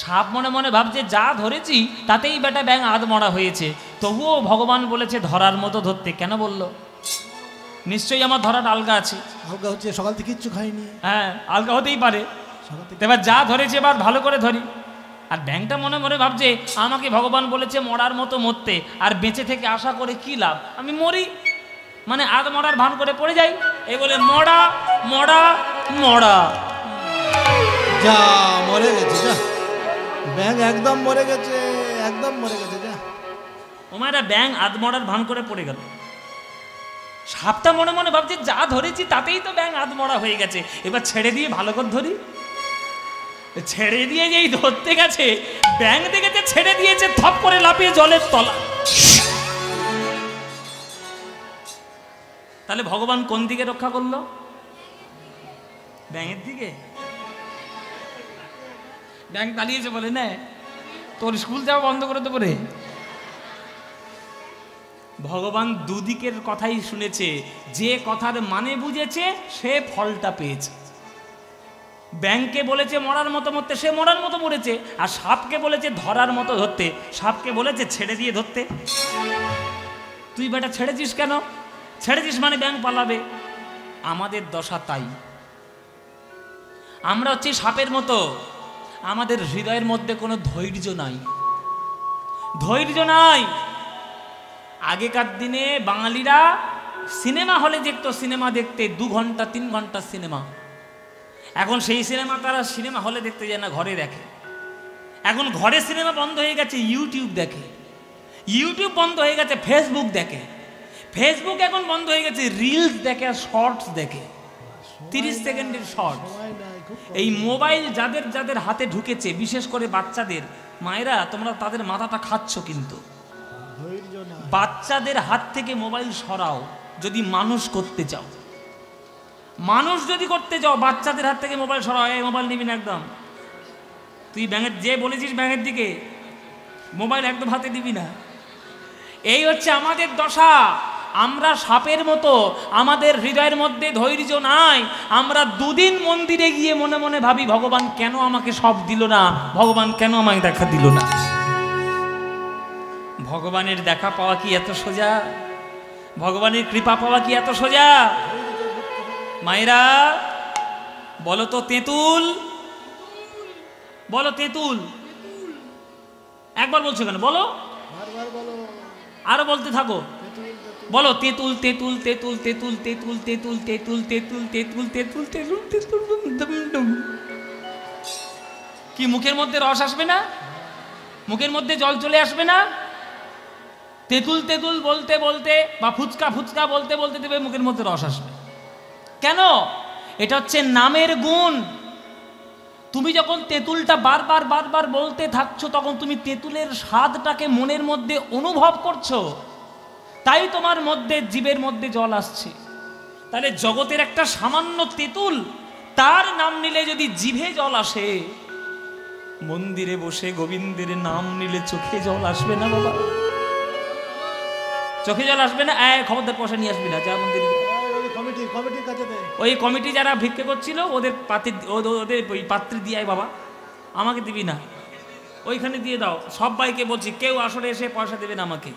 সাপ মনে মনে ভাবছে যা ধরেছি তাতেই বেটা ব্যাঙ আধমরা হয়েছে, তবুও ভগবান বলেছে ধরার মতো ধরতে। কেন বলল? নিশ্চয়ই আমার ধরার আলগা আছে। আলগা হচ্ছে, সকাল থেকে কিচ্ছু খাইনি। হ্যাঁ, আলগা হতেই পারে। এবার যা ধরেছে এবার ভালো করে ধরি। আর ব্যাঙটা মনে মনে ভাবছে আমাকে ভগবান বলেছে মরার মতো মরতে, আর বেঁচে থেকে আশা করে কি লাভ, আমি মরি, মানে আধ মরার ভান করে পড়ে যাই। এই বলে মরা মরা মরা। যা মরে গেছে, যা ব্যাঙ একদম মরে গেছে, একদম মরে গেছে। যা ও মায়েরা, ব্যাঙ আধ মরার ভান করে পড়ে গেল। সাপটা মনে মনে ভাবছে যা ধরেছি তাতেই তো ব্যাঙ আধ মরা হয়ে গেছে, এবার ছেড়ে দিয়ে ভালো করে ধরি। ছেড়ে দিয়ে যেই ধরতে গেছে, ব্যাঙ দেখেছে ছেড়ে দিয়েছে, থপ করে লাফিয়ে জলের তলা। তাহলে ভগবান কোন দিকে রক্ষা করলো? ব্যাঙের দিকে। ব্যাঙ দাঁড়িয়েছে, বলে না তোর স্কুল যাওয়া বন্ধ করে দেবো রে। ভগবান দুদিকের কথাই শুনেছে, যে কথার মানে বুঝেছে সে ফলটা পেয়েছে। ব্যাঙকে বলেছে মরার মতো মরতে, সে মরার মতো মরেছে। আর সাপকে বলেছে ধরার মতো ধরতে, সাপকে বলেছে ছেড়ে দিয়ে ধরতে। তুই বেটা ছেড়েছিস কেন? ছেড়েছিস মানে ব্যাঙ পালাবে। আমাদের দশা তাই। আমরা হচ্ছে সাপের মতো, আমাদের হৃদয়ের মধ্যে কোনো ধৈর্য নাই, ধৈর্য নাই। আগেকার দিনে বাঙালিরা সিনেমা হলে দেখতো, সিনেমা দেখতে 2 ঘন্টা 3 ঘন্টা সিনেমা। এখন সেই সিনেমা তারা সিনেমা হলে দেখতে যায় না, ঘরে দেখে। এখন ঘরে সিনেমা বন্ধ হয়ে গেছে, ইউটিউব দেখে। ইউটিউব বন্ধ হয়ে গেছে, ফেসবুক দেখে। ফেসবুক এখন বন্ধ হয়ে গেছে, রিলস দেখে আর শর্টস দেখে, 30 সেকেন্ডের শর্টস। এই মোবাইল যাদের যাদের হাতে ঢুকেছে, বিশেষ করে বাচ্চাদের, মায়েরা তোমরা তাদের মাথাটা খাচ্ছ। কিন্তু বাচ্চাদের হাত থেকে মোবাইল সরাও যদি মানুষ করতে চাও। মানুষ যদি করতে চাও, বাচ্চাদের হাত থেকে মোবাইল সরাও। এই মোবাইল নিবি না একদম। তুই ব্যাঙের যে বলেছিস ব্যাঙের দিকে, মোবাইল একদম হাতে দিবি না। এই হচ্ছে আমাদের দশা। আমরা সাপের মতো, আমাদের হৃদয়ের মধ্যে ধৈর্য নাই। আমরা 2 দিন মন্দিরে গিয়ে মনে মনে ভাবি ভগবান কেন আমাকে সব দিল না, ভগবান কেন আমাকে দেখা দিল না। ভগবানের দেখা পাওয়া কি এত সোজা? ভগবানের কৃপা পাওয়া কি এত সোজা? মায়েরা বলো তো তেঁতুল, বলো তেঁতুল। একবার বলছো কেন? বলো, আরো বলতে থাকো। বলো তেঁতুল তেঁতুল তেঁতুল তেঁতুল তেঁতুল তেঁতুল তেঁতুল তেঁতুল তেঁতুল তেঁতুল তেঁতুল তেঁতুল। কি মুখের মধ্যে রস আসবে না? মুখের মধ্যে জল চলে আসবে না? তেঁতুল তেঁতুল বলতে বলতে বা ফুচকা ফুচকা বলতে বলতে দেবে মুখের মধ্যে রস আসবে। কেন? এটা হচ্ছে নামের গুণ। তুমি যখন তেঁতুলটা বারবার বারবার বলতে থাকছো, তখন তুমি তেঁতুলের স্বাদটাকে মনের মধ্যে অনুভব করছো, তাই তোমার মধ্যে জীবের মধ্যে জল আসছে। তাহলে জগতের একটা সামান্য তেঁতুল, তার নাম নিলে যদি জিভে জল আসে, মন্দিরে বসে গোবিন্দের নাম নিলে চোখে জল আসবে না বাবা? চোখে জল আসবে না? খবরদার পয়সা নিয়ে আসবি না, যা মন্দিরে। ওই কমিটি যারা ভিক্ষে করছিল, ওদের ওই পাত্রে দিয়ে বাবা, আমাকে দিবি না, ওইখানে দিয়ে দাও। সবাইকে বলছি, কেউ আসলে এসে পয়সা দেবে না আমাকে।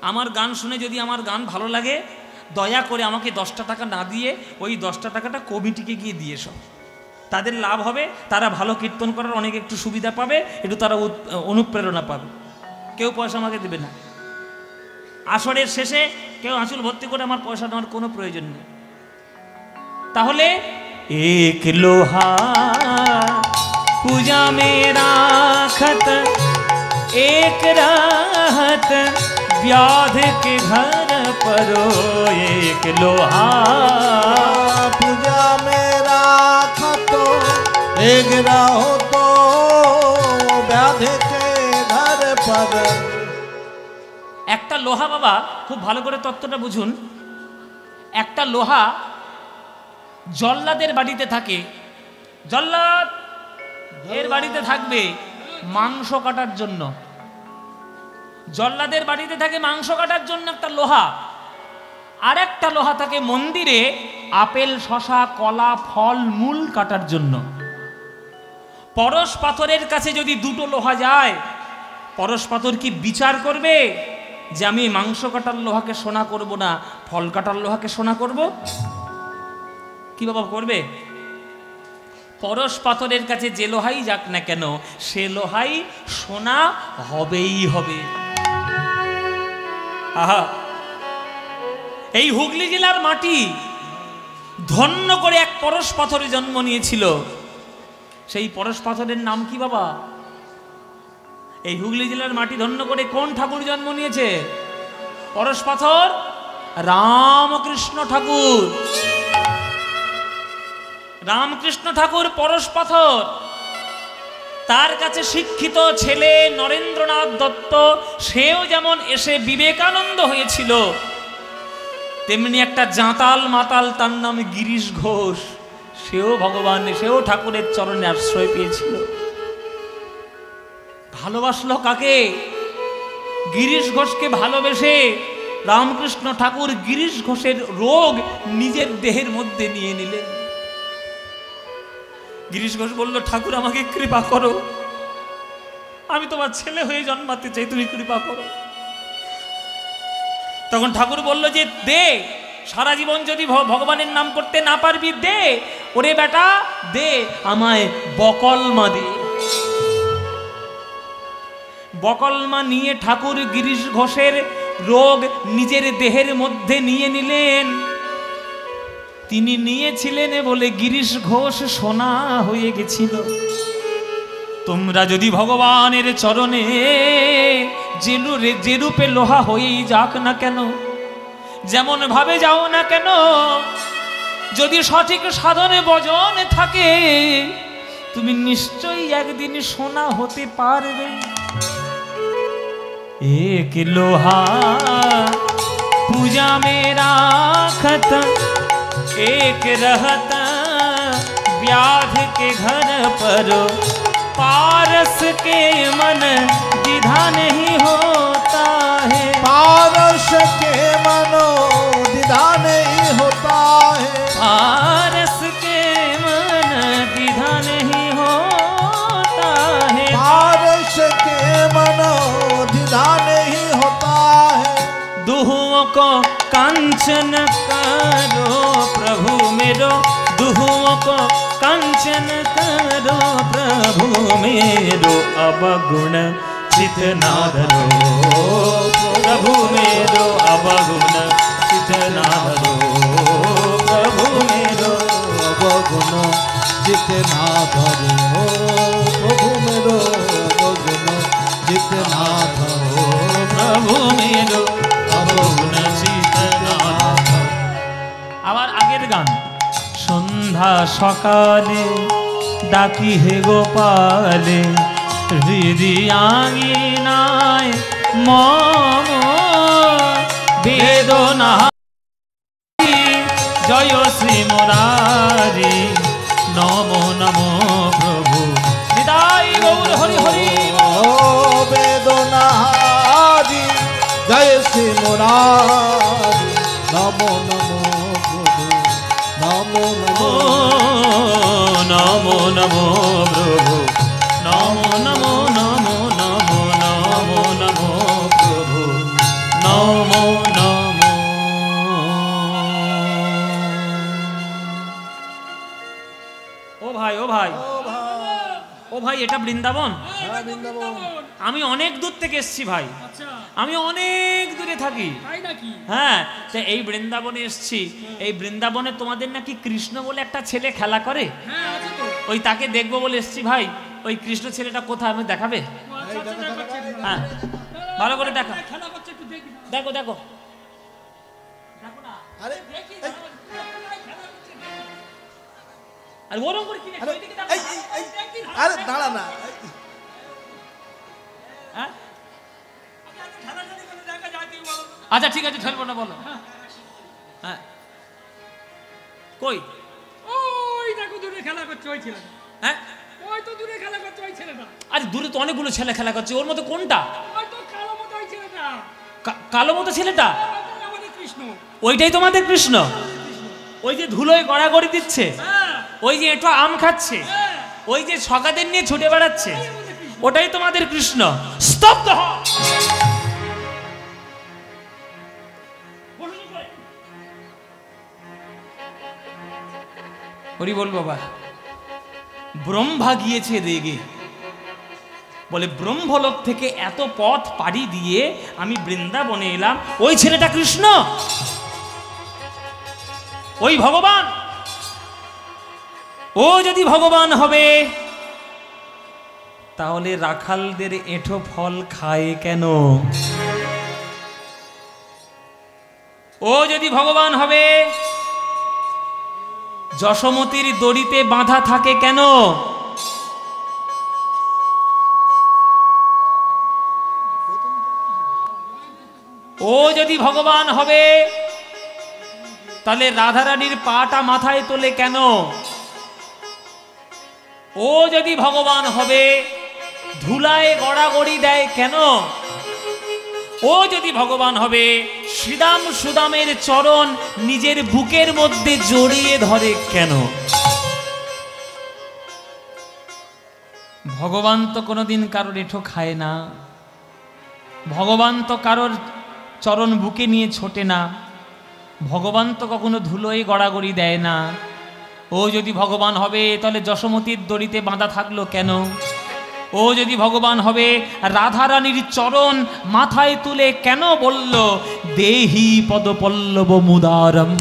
আমার গান শুনে যদি আমার গান ভালো লাগে, দয়া করে আমাকে 10টা টাকা না দিয়ে ওই 10টা টাকাটা কমিটিকে গিয়ে দিয়ে এসো। তাদের লাভ হবে, তারা ভালো কীর্তন করার অনেক একটু সুবিধা পাবে, একটু তারা অনুপ্রেরণা পাবে। কেউ পয়সা আমাকে দেবে না। আসরের শেষে কেউ আঁচল ভর্তি করে আমার পয়সা নেওয়ার কোনো প্রয়োজন নেই। তাহলে एक लोहा पूजा में राखत, एक रहत व्याध के घर परो। एक लोहा पूजा में राखत, एक रहो तो व्याध के घर पर। একটা লোহা বাবা, খুব ভালো করে তত্ত্বটা বুঝুন। একটা লোহা জল্লাদের বাড়িতে থাকে, জল্লাদ এর বাড়িতে থাকবে মাংস কাটার জন্য, জল্লাদের বাড়িতে থাকে মাংস কাটার জন্য একটা লোহা। আর একটা লোহা থাকে মন্দিরে আপেল শশা কলা ফল মূল কাটার জন্য। পরশ পাথরের কাছে যদি দুটো লোহা যায়, পরশ পাথর কি বিচার করবে যে আমি মাংস কাটার লোহাকে সোনা করব না ফল কাটার লোহাকে সোনা করব? কি বাবা করবে? পরশ পাথরের কাছে যে লোহাই যাক না কেন, সে লোহাই সোনা হবেই হবে। আহা, এই হুগলি জেলার মাটি ধন্য করে এক পরশ পাথরে জন্ম নিয়েছিল। সেই পরশ পাথরের নাম কি বাবা? এই হুগলি জেলার মাটি ধন্য করে কোন ঠাকুর জন্ম নিয়েছে? পরশ পাথর রামকৃষ্ণ ঠাকুর। রামকৃষ্ণ ঠাকুর পরশ পাথর। তার কাছে শিক্ষিত ছেলে নরেন্দ্রনাথ দত্ত, সেও যেমন এসে বিবেকানন্দ হয়েছিল, তেমনি একটা জাঁতাল মাতাল, তার নাম গিরিশ ঘোষ, সেও ভগবান, সেও ঠাকুরের চরণে আশ্রয় পেয়েছিল। ভালোবাসলো কাকে? গিরিশ ঘোষকে ভালোবেসে রামকৃষ্ণ ঠাকুর গিরিশ ঘোষের রোগ নিজের দেহের মধ্যে নিয়ে নিলেন। গিরিশ ঘোষ বলল, ঠাকুর আমাকে কৃপা করো, আমি তোমার ছেলে হয়ে জন্মাতে চাই, তুমি কৃপা করো। তখন ঠাকুর বলল যে দে, সারা জীবন যদি ভগবানের নাম করতে না পারবি দে, ওরে বেটা দে, আমায় বকলমা দে। বকলমা নিয়ে ঠাকুর গিরিশ ঘোষের রোগ নিজের দেহের মধ্যে নিয়ে নিলেন। তিনি নিয়েছিলেন বলে গিরিশ ঘোষ সোনা হয়ে গেছিল। তোমরা যদি ভগবানের চরণে যে রূপে লোহা হয়েই যাক না কেন, যেমন ভাবে যাও না কেন, যদি সঠিক সাধনে বজন থাকে, তুমি নিশ্চয়ই একদিন সোনা হতে পারবে। एक लोहा पूजा में राखत, एक रहत व्याध के घर पर। पारस के मन द्विधा नहीं होता है, पारस के मनो द्विधा नहीं होता है, पारस के मन द्विधा नहीं होता है, पारस के मनो द्विधा नहीं होता है। दुहुओं को कांचन करो प्रभु मेरो, दुहुओं को कांचन करो प्रभु मेरो। अवगुण चित ना धरो प्रभु मेरो, अवगुण चित ना धरो प्रभु मेरो। अवगुण चित ना धरो प्रभु मेरो, अवगुण चित ना धरो प्रभु मेरो, अवगुण चित ना धरो। আবার আগের গান। সন্ধ্যা সকালে ডাকি হে গোপালে, হৃদয়াঙ্গিনায় মম বেদনা। জয় শ্রী মুরারি, নমো নমো প্রভু। নিতাই গৌর হরি হরি। ओ वेदनाहारी जय श्री मुरारी, नमो नमो प्रभु, नमो ও नमो নমো নমো প্রভু, নমো নমো নমো নমো নমো নমো প্রভু, নমো নমো। ও ভাই, ও ভাই, ও ভাই এটা বৃন্দাবন? হ্যাঁ বৃন্দাবন। আমি অনেক দূর থেকে এসেছি ভাই, আচ্ছা আমি অনেক দূরে থাকি। তাই নাকি? হ্যাঁ, তো এই বৃন্দাবনে এসেছি। এই বৃন্দাবনে তোমাদের নাকি কৃষ্ণ বলে একটা ছেলে খেলা করে, হ্যাঁ আছে তো। ওই তাকে দেখবো বলে এসেছি ভাই। ওই কৃষ্ণ ছেলেটা কোথায় আমি দেখাবে? ও আচ্ছা আচ্ছা দেখাচ্ছি। হ্যাঁ ভালো করে দেখা, খেলা করছে একটু দেখি। দেখো দেখো। আরে দেখি এই, খেলা করছে। আর ওরকম করে কি আরে, ওইদিকে দেখো। এই, এই, আরে দাঁড়া না। হ্যাঁ? খেলা যদি কোনো জায়গা যায় তুই বলো। আচ্ছা ঠিক আছে, ঠেলবো না, বলো। হ্যাঁ কই? ওই দেখো দূরে খেলা করছে ওই ছেলেটা। হ্যাঁ ওই তো দূরে খেলা করছে ওই ছেলেটা। আরে দূরে তো অনেকগুলো ছেলে খেলা করছে, ওর মধ্যে কোনটা? ওই তো কালো মতো ওই ছেলেটা। কালো মতো ছেলেটা? ওই আমাদের কৃষ্ণ। ওইটাই তোমাদের কৃষ্ণ? ওই যে ধুলোয় গড়াগড়ি দিচ্ছে, হ্যাঁ ওই যে একটু আম খাচ্ছে, হ্যাঁ ওই যে সকাদের নিয়ে ছুটে বেড়াচ্ছে, ওই আমাদের কৃষ্ণ। ওটাই তোমাদের কৃষ্ণ? স্তব্ধ হ। হরি বল বাবা। ব্রহ্মা গিয়েছে রেগে, বলে ব্রহ্মলোক থেকে এত পথ পাড়ি দিয়ে আমি বৃন্দাবনে এলাম, ওই ছেলেটা কৃষ্ণ, ওই ভগবান। ও যদি ভগবান হবে তাহলে রাখালদের এঁঠো ফল খায় কেন? ও যদি ভগবান হবে যশোমতির দড়িতে বাঁধা থাকে কেন? ও যদি ভগবান হবে তাহলে রাধারানীর পাটা মাথায় তোলে কেন? ও যদি ভগবান হবে ধুলায় গড়াগড়ি দেয় কেন? ও যদি ভগবান হবে শ্রীদাম সুদামের চরণ নিজের বুকের মধ্যে জড়িয়ে ধরে কেন? ভগবান তো কোনোদিন কারোর এঁঠো খায় না, ভগবান তো কারোর চরণ বুকে নিয়ে ছোটে না, ভগবান তো কখনো ধুলোয় গড়াগড়ি দেয় না। ও যদি ভগবান হবে তাহলে যশোমতির দড়িতে বাঁধা থাকলো কেন? ও যদি ভগবান হবে রাধারানীর চরণ মাথায় তুলে কেন বলল দেহি পদপল্লব মুদারম?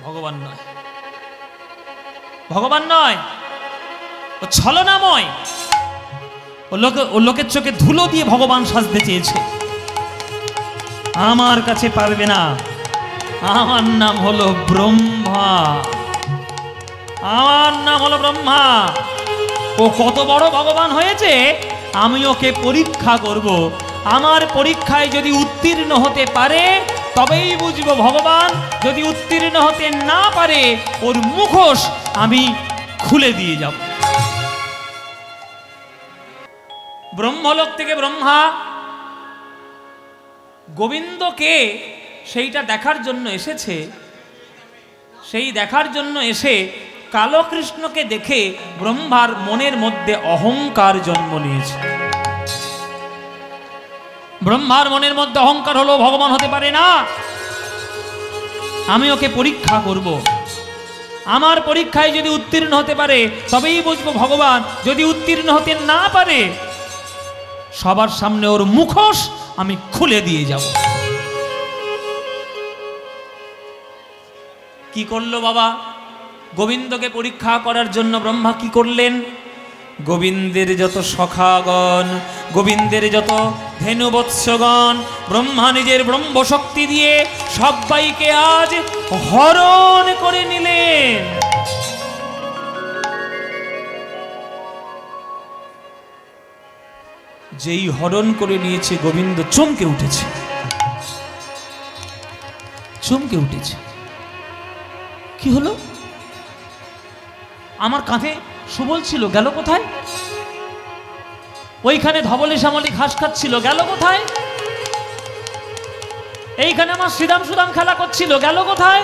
ভগবান নয়, ভগবান নয়, ও ছলনাময়। ও লোকের চোখে ধুলো দিয়ে ভগবান সাজতে চেয়েছে। আমার কাছে পারবে না, আমার নাম হলো ব্রহ্মা, আমার নাম হলো ব্রহ্মা। ও কত বড় ভগবান হয়েছে, আমি ওকে পরীক্ষা করব। আমার পরীক্ষায় যদি উত্তীর্ণ হতে পারে তবেই বুঝবো ভগবান, যদি উত্তীর্ণ হতে না পারে ওর মুখোশ আমি খুলে দিয়ে যাব। ব্রহ্মলোক থেকে ব্রহ্মা গোবিন্দকে সেইটা দেখার জন্য এসেছে। সেই দেখার জন্য এসে কালো কৃষ্ণকে দেখে ব্রহ্মার মনের মধ্যে অহংকার জন্ম নিয়েছে। ব্রহ্মার মনের মধ্যে অহংকার হলো ভগবান হতে পারে না, আমি ওকে পরীক্ষা করব। আমার পরীক্ষায় যদি উত্তীর্ণ হতে পারে তবেই বুঝবো ভগবান, যদি উত্তীর্ণ হতে না পারে সবার সামনে ওর মুখোশ আমি খুলে দিয়ে যাব। কি করলো বাবা? গোবিন্দকে পরীক্ষা করার জন্য ব্রহ্মা কি করলেন? গোবিন্দের যত সখাগণ, গোবিন্দের যত ধেনুবৎসগণ, ব্রহ্মা নিজের ব্রহ্মশক্তি দিয়ে সবাইকে আজ হরণ করে নিলেন। যেই হরণ করে নিয়েছে গোবিন্দ চমকে উঠেছে, চমকে উঠেছে। কি হলো? আমার কাঁধে সুবল ছিল, গেল কোথায়? ওইখানে ধবলে শ্যামলে ঘাস খাচ্ছিল, গেল কোথায়? এইখানে আমার শ্রীদাম সুদাম খেলা করছিল, গেল কোথায়?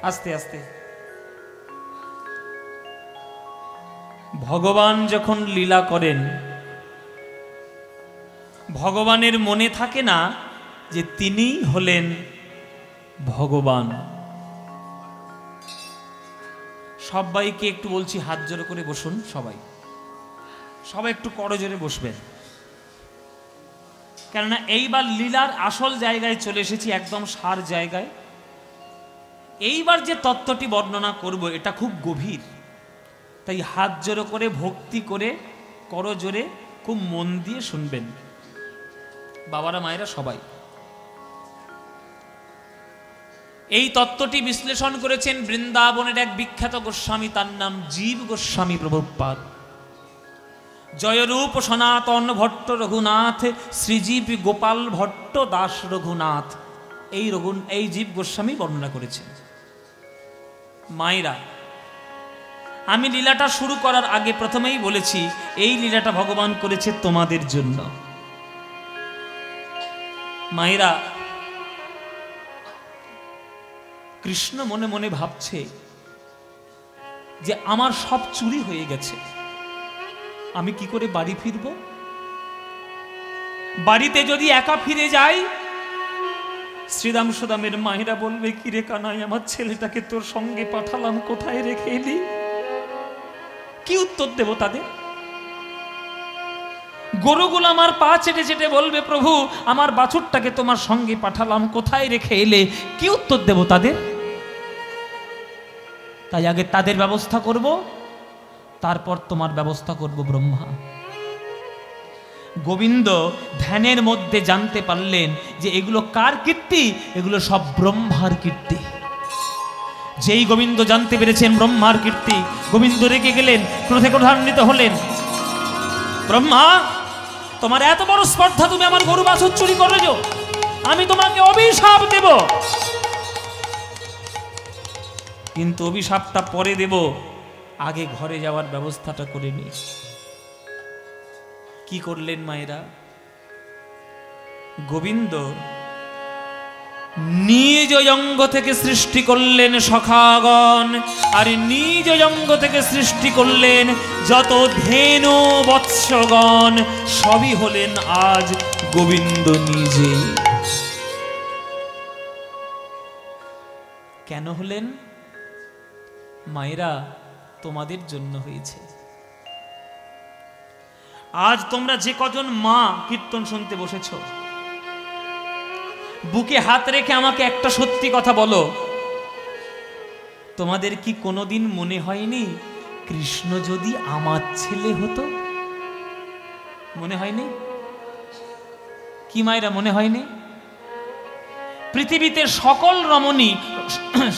আস্তে আস্তে ভগবান যখন লীলা করেন, ভগবানের মনে থাকে না যে তিনি হলেন ভগবান। সবাইকে একটু বলছি হাত জোড়ো করে বসুন। সবাই সবাই একটু করজোরে বসবেন, কেননা এইবার লীলার আসল জায়গায় চলে এসেছি, একদম সার জায়গায়। এইবার যে তত্ত্বটি বর্ণনা করব এটা খুব গভীর, তাই হাত জোড়ো করে ভক্তি করে করজোরে খুব মন দিয়ে শুনবেন বাবারা মায়েরা সবাই। এই তত্ত্বটি বিশ্লেষণ করেছেন বৃন্দাবনের এক বিখ্যাত গোস্বামী, তার নাম জীব গোস্বামী প্রভুপাদ। জয়রূপ সনাতন ভট্ট রঘুনাথ, শ্রীজীব গোপাল ভট্ট দাস রঘুনাথ, এই জীব গোস্বামী বর্ণনা করেছেন। মায়েরা, আমি লীলাটা শুরু করার আগে প্রথমেই বলেছি এই লীলাটা ভগবান করেছে তোমাদের জন্য। মায়েরা, কৃষ্ণ মনে মনে ভাবছে যে আমার সব চুরি হয়ে গেছে, আমি কি করে বাড়ি ফিরব? বাড়িতে যদি একা ফিরে যাই, শ্রীরাম সুদামের মায়েরা বলবে, কিরে কানাই, আমার ছেলেটাকে তোর সঙ্গে পাঠালাম, কোথায় রেখে এলি? কি উত্তর দেব তাদের? গরুগুলো আমার পা চেটে চেটে বলবে, প্রভু আমার বাছুরটাকে তোমার সঙ্গে পাঠালাম, কোথায় রেখে এলে? কি উত্তর দেব তাদের? তাই আগে তাদের ব্যবস্থা করব, তারপর তোমার ব্যবস্থা করব ব্রহ্মা। গোবিন্দ ধ্যানের মধ্যে জানতে পারলেন যে এগুলো কার কীর্তি? এগুলো সব ব্রহ্মার কীর্তি। যেই গোবিন্দ জানতে পেরেছেন ব্রহ্মার কীর্তি, গোবিন্দ রেগে গেলেন, ক্রোধে ক্রোধান্বিত হলেন। ব্রহ্মা, তোমার এত বড় স্পর্ধা, তুমি আমার গরু বাছুর চুরি করেছ, আমি তোমাকে অভিশাপ দেব। কিন্তু অভিশাপটা পরে দেব, আগে ঘরে যাওয়ার ব্যবস্থাটা করে নি। কি করলেন মায়েরা? গোবিন্দ নিজ অঙ্গ থেকে সৃষ্টি করলেন সখাগণ, আর নিজ অঙ্গ থেকে সৃষ্টি করলেন যত ধেনু বৎসগণ, সবই হলেন আজ গোবিন্দ নিজে। কেন হলেন? মায়েরা, তোমাদের জন্য হয়েছে। আজ তোমরা যে কজন মা কীর্তন শুনতে বসেছ, বুকে হাত রেখে আমাকে একটা সত্যি কথা বলো, তোমাদের কি কোনোদিন মনে হয়নি কৃষ্ণ যদি আমার ছেলে হতো? মনে হয়নি? কি মায়েরা, মনে হয়নি? পৃথিবীতে সকল রমণী,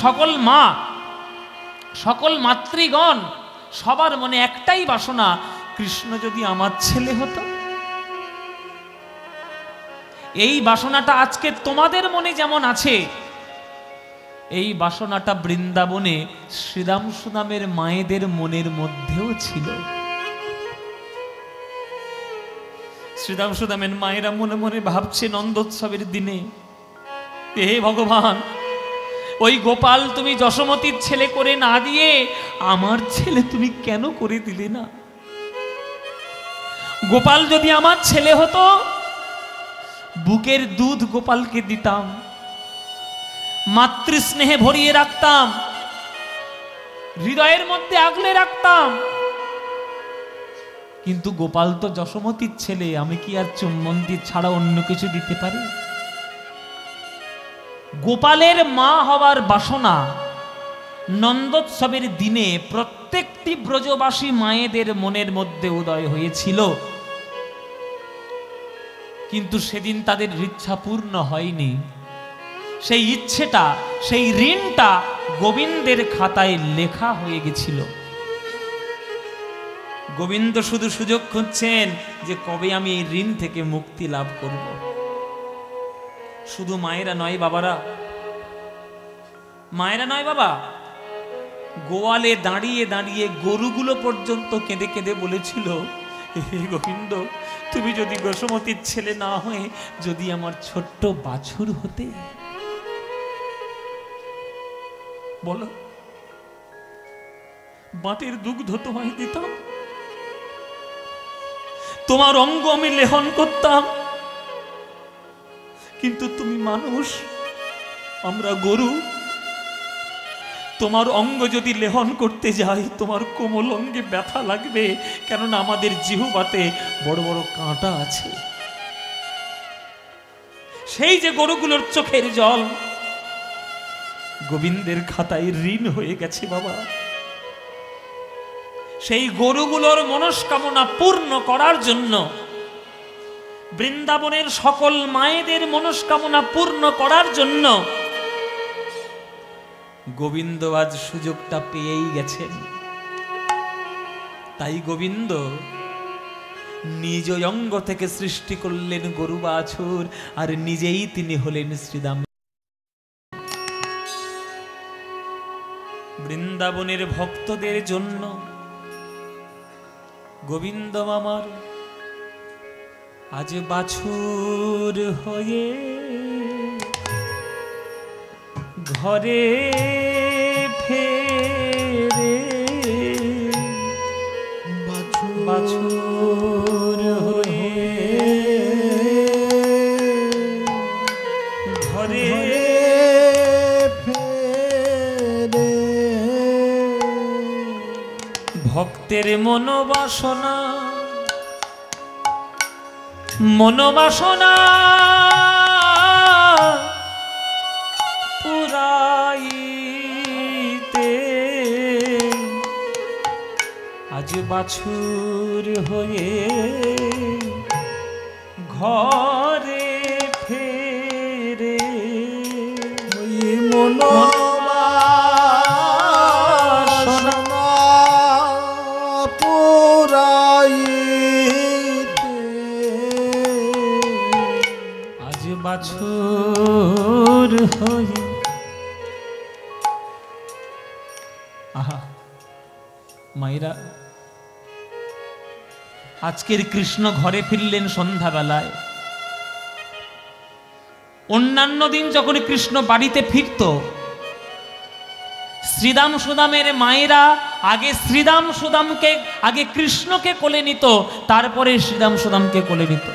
সকল মা, সকল মাতৃগণ, সবার মনে একটাই বাসনা, কৃষ্ণ যদি আমার ছেলে হতো। এই বাসনাটা আজকে তোমাদের মনে যেমন আছে, এই বাসনাটা বৃন্দাবনে শ্রীরাম সুদামের মায়েদের মনের মধ্যেও ছিল। শ্রীরাম সুদামের মায়েরা মনে মনে ভাবছে নন্দোৎসবের দিনে, হে ভগবান, ওই গোপাল তুমি যশোমতীর ছেলে করে না দিয়ে আমার ছেলে তুমি কেন করে দিলে না? গোপাল যদি আমার ছেলে হতো, বুকের দুধ গোপালকে দিতাম, মাতৃস্নেহে ভরিয়ে রাখতাম, হৃদয়ের মধ্যে আগলে রাখতাম। কিন্তু গোপাল তো যশোমতীর ছেলে, আমি কি আর চুম্বন ছাড়া অন্য কিছু দিতে পারি? গোপালের মা হওয়ার বাসনা নন্দোৎসবের দিনে প্রত্যেকটি ব্রজবাসী মায়েদের মনের মধ্যে উদয় হয়েছিল, কিন্তু সেদিন তাদের ইচ্ছা পূর্ণ হয়নি। সেই ইচ্ছেটা, সেই ঋণটা গোবিন্দের খাতায় লেখা হয়ে গেছিল। গোবিন্দ শুধু সুযোগ খুঁজছেন যে কবে আমি এই ঋণ থেকে মুক্তি লাভ করব। শুধু মায়েরা নয় বাবারা, মায়েরা নয় বাবা, গোয়ালে দাঁড়িয়ে দাঁড়িয়ে গরুগুলো পর্যন্ত কেঁদে কেঁদে বলেছিল, হে গোবিন্দ, তুমি যদি যশোমতীর ছেলে না হয়ে যদি আমার ছোট্ট বাছুর হতে, বলো, বাটের দুগ্ধ তোমায় দিতাম, তোমার অঙ্গ আমি লেহন করতাম, কিন্তু তুমি মানুষ, আমরা গরু, তোমার অঙ্গ যদি লেহন করতে যাই তোমার কোমল অঙ্গে ব্যথা লাগবে, কেননা আমাদের জিহ্বাতে বড় বড় কাঁটা আছে। সেই যে গরুগুলোর চোখের জল গোবিন্দের খাতায় ঋণ হয়ে গেছে বাবা, সেই গরুগুলোর মনস্কামনা পূর্ণ করার জন্য, বৃন্দাবনের সকল মায়েদের মনস্কামনা পূর্ণ করার জন্য গোবিন্দ আজ সুযোগটা পেয়েই গেছেন। তাই গোবিন্দ নিজ অঙ্গ থেকে সৃষ্টি করলেন গরু বাছুর, আর নিজেই তিনি হলেন শ্রীদাম। বৃন্দাবনের ভক্তদের জন্য গোবিন্দ আমার আজ বাছুর হয়ে ঘরে ফেরে, বাছুর হয়ে ঘরে ফেরে। ভক্তের মনোবাসনা মনোবাসনা পুরাইতে আজ বাছুর হয়ে ঘরে ফেরে। মনোবাসনা পুরাইতে আজ বাছুর হয়ে। আহা মায়েরা, আজকের কৃষ্ণ ঘরে ফিরলেন সন্ধ্যাবেলায়। অন্যান্য দিন যখন কৃষ্ণ বাড়িতে ফিরত, শ্রীদাম সুদামের মায়েরা আগে শ্রীদাম সুদামকে, আগে কৃষ্ণকে কোলে নিত, তারপরে শ্রীদাম সুদামকে কোলে নিত।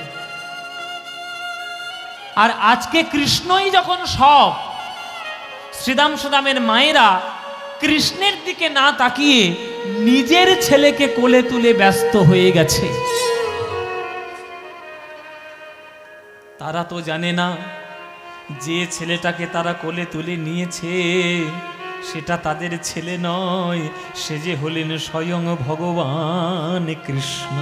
আর আজকে কৃষ্ণই যখন সব, শ্রীদাম সুদামের মায়েরা কৃষ্ণের দিকে না তাকিয়ে নিজের ছেলেকে কোলে তুলে ব্যস্ত হয়ে গেছে। তারা তো জানে না যে ছেলেটাকে তারা কোলে তুলে নিয়েছে সেটা তাদের ছেলে নয়, সে যে হলেন স্বয়ং ভগবান কৃষ্ণ।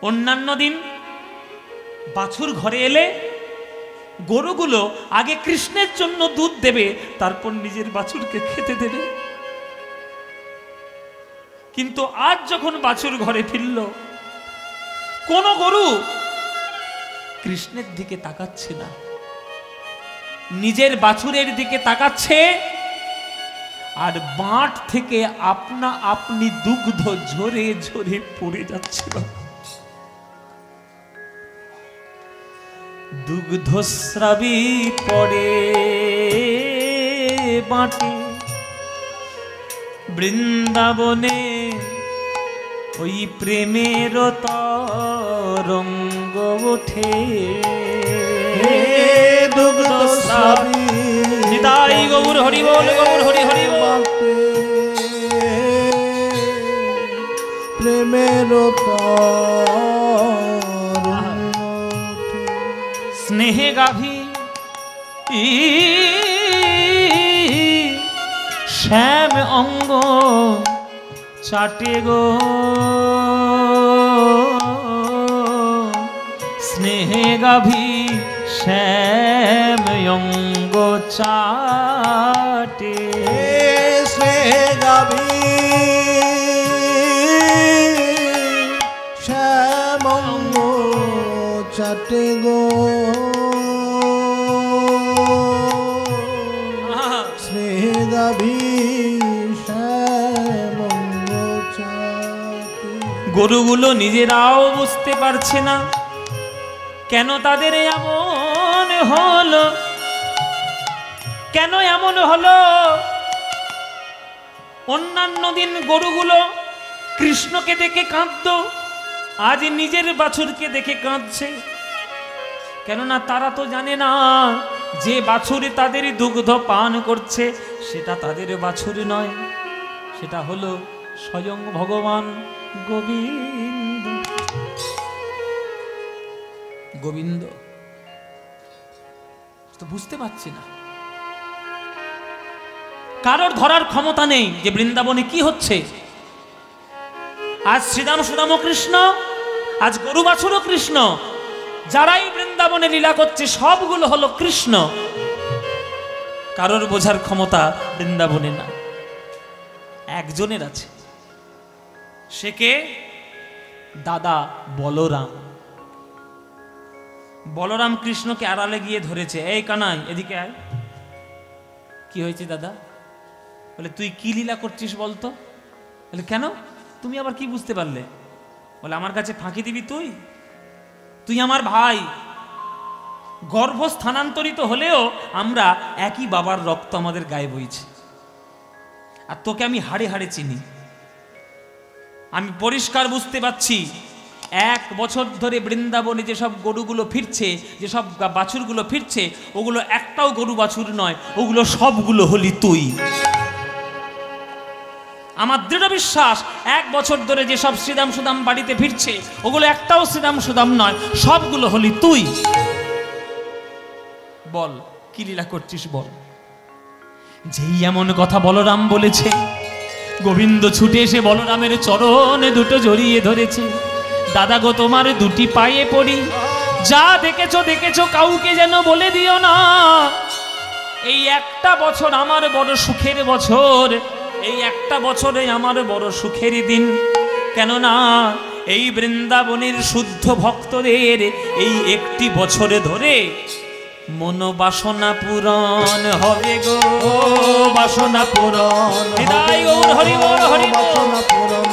অন্যান্য দিন বাছুর ঘরে এলে গরুগুলো আগে কৃষ্ণের জন্য দুধ দেবে, তারপর নিজের বাছুরকে খেতে দেবে। কিন্তু আজ যখন বাছুর ঘরে ফিরল, কোন গরু কৃষ্ণের দিকে তাকাচ্ছে না, নিজের বাছুরের দিকে তাকাচ্ছে, আর বাঁট থেকে আপনা আপনি দুগ্ধ ঝরে ঝরে পড়ে যাচ্ছে। দুগ্ধস্রাবী পড়ে বাঁটে বৃন্দাবনে, ওই প্রেমের তরঙ্গ ওঠে। দুগ্ধস্রাবী নিতাই গৌর হরি বল, গৌর হরি হরি বল। প্রেমের স্নেহে গাভী শ্যাম অঙ্গ চাটে গো, স্নেহে গাভী শ্যাম অঙ্গ চাটে। স্নেহে গাভী শ্যাম অঙ্গ চাটে গো, স্নেহে গাভী শ্যাম অঙ্গ চাটে। গরুগুলো নিজেরাও বুঝতে পারছে না কেন তাদের এমন হলো, কেন এমন হলো। অন্যান্য দিন গরুগুলো কৃষ্ণকে দেখে কাঁদতো, আজ নিজের বাছুরকে দেখে কাঁদছে। কেননা তারা তো জানে না যে বাছুরে তাদের দুগ্ধ পান করছে সেটা তাদের বাছুর নয়, সেটা হলো স্বয়ং ভগবান গোবিন্দ। গোবিন্দ তো বুঝতে পারছি না, কারোর ধরার ক্ষমতা নেই যে বৃন্দাবনে কি হচ্ছে। আজ শ্রীরাম সুদাম কৃষ্ণ, আজ গরু বাছুরও কৃষ্ণ, যারাই বৃন্দাবনে লীলা করছে সবগুলো হলো কৃষ্ণ। কারোর বোঝার ক্ষমতা বৃন্দাবনে না, একজনের আছে। সে কে? দাদা বলরাম। বলরাম কৃষ্ণকে আড়ালে গিয়ে ধরেছে, এই কানাই এদিকে আয়। কি হয়েছে দাদা? বলে তুই কি লীলা করছিস বলতো? বলে কেন, তুমি আবার কি বুঝতে পারলে? বলে আমার কাছে ফাঁকি দিবি তুই? তুই আমার ভাই, গর্ভ স্থানান্তরিত হলেও আমরা একই বাবার রক্ত আমাদের গায়ে বইছে, আর তোকে আমি হাড়ে হাড়ে চিনি। আমি পরিষ্কার বুঝতে পারছি 1 বছর ধরে বৃন্দাবনে যেসব গরুগুলো ফিরছে, যেসব বাছুরগুলো ফিরছে, ওগুলো একটাও গরু বাছুর নয়, ওগুলো সবগুলো হলি তুই। আমার দৃঢ় বিশ্বাস 1 বছর ধরে যেসব শ্রীরাম সুদাম বাড়িতে ফিরছে ওগুলো একটাও শ্রীরাম সুদাম নয়, সবগুলো হলি তুই। বল কি লীলা করছিস বল। যেই এমন কথা বলরাম বলেছে, গোবিন্দ ছুটে এসে বলরামের চরণে দুটো জড়িয়ে ধরেছে। দাদা গো তোমার দুটি পায়ে পড়ি, যা দেখেছো দেখেছো কাউকে যেন বলে দিও না। এই একটা বছর আমার বড় সুখের বছর, এই একটা বছরে আমার বড় সুখের দিন। কেননা এই বৃন্দাবনের শুদ্ধ ভক্তদের এই একটি বছরে ধরে মনোবাসনা পূরণ হবে গো, বাসনা পূরণ হৃদয় গৌর হরি বল হরি বাসনা পূরণ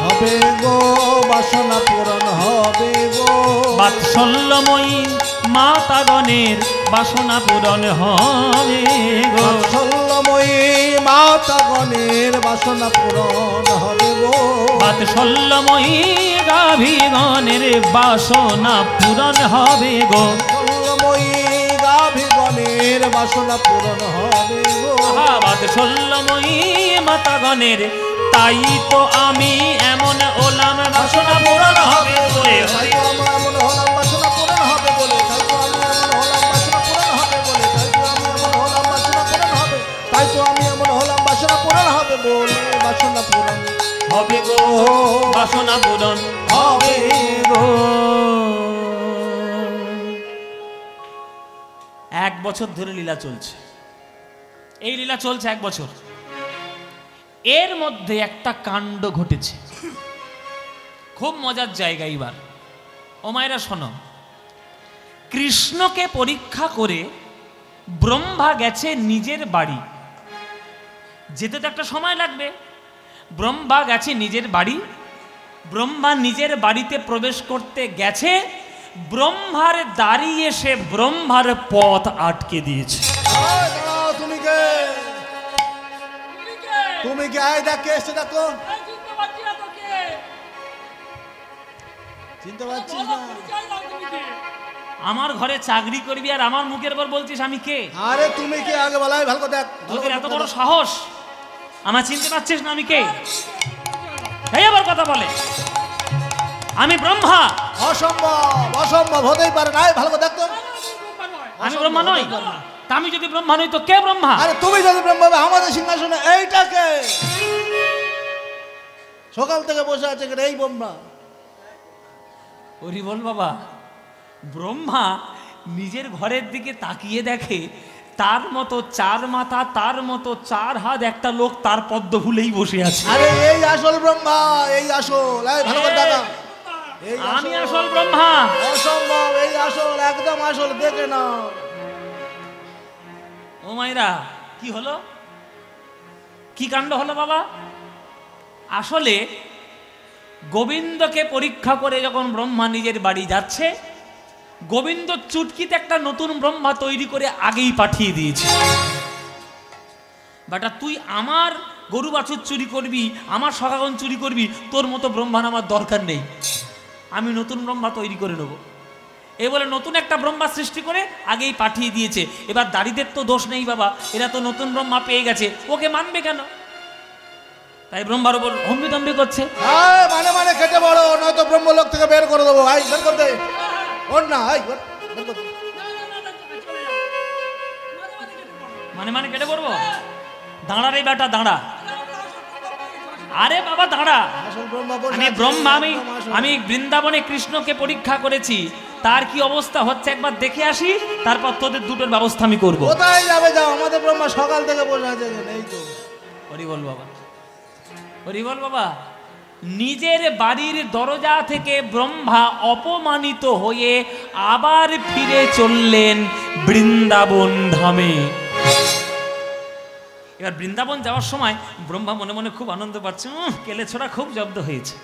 হবে গো, বাসনা পূরণ হবে গো। বাৎসল্যময়ী মাতাগণের বাসনা পূরণ হবে গো, বাৎসল্যময়ী মাতাগণের বাসনা পূরণ হবে গো। বাৎসল্যময়ী গাভীগণের বাসনা পূরণ হবে গো, বাৎসল্যময়ী গাভীগণের বাসনা পূরণ হবে গো। বাৎসল্যময়ী মাতাগণের, তাই তো আমি এমন ওলাম বাসনা পূরণ হবে বলে। তাই তো আমরা এমন হলাম বাসনা পূরণ হবে বলে, তাই তো আমি এমন হলাম বাসনা পূরণ হবে বলে, তাই তো আমি এমন হলাম বাসনা পূরণ হবে, তাই তো আমি এমন হলাম বাসনা পূরণ হবে বলে। বাসনা পূরণ হবে গো, বাসনা পূরণ হবে গো। 1 বছর ধরে লীলা চলছে, এই লীলা চলছে 1 বছর। এর মধ্যে একটা কাণ্ড ঘটেছে, খুব মজার জায়গা। এবার ও মায়েরা শোনো, কৃষ্ণকে পরীক্ষা করে ব্রহ্মা গেছে নিজের বাড়ি। যেতে তো একটা সময় লাগবে। ব্রহ্মা গেছে নিজের বাড়ি, ব্রহ্মা নিজের বাড়িতে প্রবেশ করতে গেছে, ব্রহ্মার দাঁড়িয়ে এসে ব্রহ্মার পথ আটকে দিয়েছে। তুমি কে? তুমি কে? তুমি কে? আয় দেখ কে এসে দেখো। এই চিনতে পারছি না তোকে। চিনতে পারছিস বলো, না? পরিচয় দাও তুমি কে? আমার ঘরে চাকরি করবি আর আমার মুখের পর বলছিস আমি কে? আরে তুমি কে আগে বলাই ভালো করে দেখ। তোদের এত বড় সাহস, আমার চিনতে পারছিস না আমি কে? এই আবার কথা বলে আমি ব্রহ্মা। অসম্ভব, অসম্ভব হতেই পারে না। ভালো করে দেখ তো। আমি ব্রহ্মা নই। তা আমি যদি ব্রহ্মা নই তো কে ব্রহ্মা? আরে তুমি যদি ব্রহ্মা হবে, আমাদের সিংহাসনে এইটাকে সকাল থেকে বসে আছে এই ব্রহ্মা। ওরি বল বাবা, ব্রহ্মা নিজের ঘরের দিকে তাকিয়ে দেখে তার মতো 4 মাথা, তার মতো 4 হাত একটা লোক তার পদ্ম ফুলেই বসে আছে। আরে এই আসল ব্রহ্মা, এই আসল। এই ভালো করে দেখা। এই আমি আসল ব্রহ্মা। অসম্ভব, এই আসল, একদম আসল, দেখে না। ও মাইরা কি হলো, কি কাণ্ড হলো বাবা? আসলে গোবিন্দকে পরীক্ষা করে যখন ব্রহ্মা নিজের বাড়ি যাচ্ছে, গোবিন্দ চুটকিতে একটা নতুন ব্রহ্মা তৈরি করে আগেই পাঠিয়ে দিয়েছে। বাটা তুই আমার গরু বাছুর চুরি করবি, আমার সখাগণ চুরি করবি, তোর মতো ব্রহ্মা আমার দরকার নেই, আমি নতুন ব্রহ্মা তৈরি করে নেব। এ বলে নতুন একটা ব্রহ্মা সৃষ্টি করে আগেই পাঠিয়ে দিয়েছে। এবার দাড়িদের তো দোষ নেই বাবা, এরা তো নতুন ব্রহ্মা পেয়ে গেছে, ওকে মানবে কেন? তাই ব্রহ্মার উপর হম্বিতম্বি করছে। মানে মানে কেটে বড়, নয়তো ব্রহ্মলোক থেকে বের করে দেবো। আই বের করতে ওর না, আই বের করতে। মানে মানে কেটে পড়বো? দাঁড়া রে বেটা দাঁড়া। আরে বাবা দাঁড়া, আসল ব্রহ্মা বসে আমি আছে। ব্রহ্মা, আমি আসল। আমি বৃন্দাবনে কৃষ্ণকে পরীক্ষা করেছি, তার কি অবস্থা হচ্ছে একবার দেখে আসি, তারপর তোদের দুটোর ব্যবস্থা আমি করবো। কোথায় যাবে যাও, আমাদের ব্রহ্মা সকাল থেকে বসে আছে এখানে, এই তো। হরি বল বাবা, হরি বল বাবা। নিজের বাড়ির দরজা থেকে ব্রহ্মা অপমানিত হয়ে আবার ফিরে চললেন বৃন্দাবন ধামে। এবার বৃন্দাবন যাওয়ার সময় ব্রহ্মা মনে মনে খুব আনন্দ পাচ্ছে, কেলে ছোড়া খুব জব্দ হয়েছে,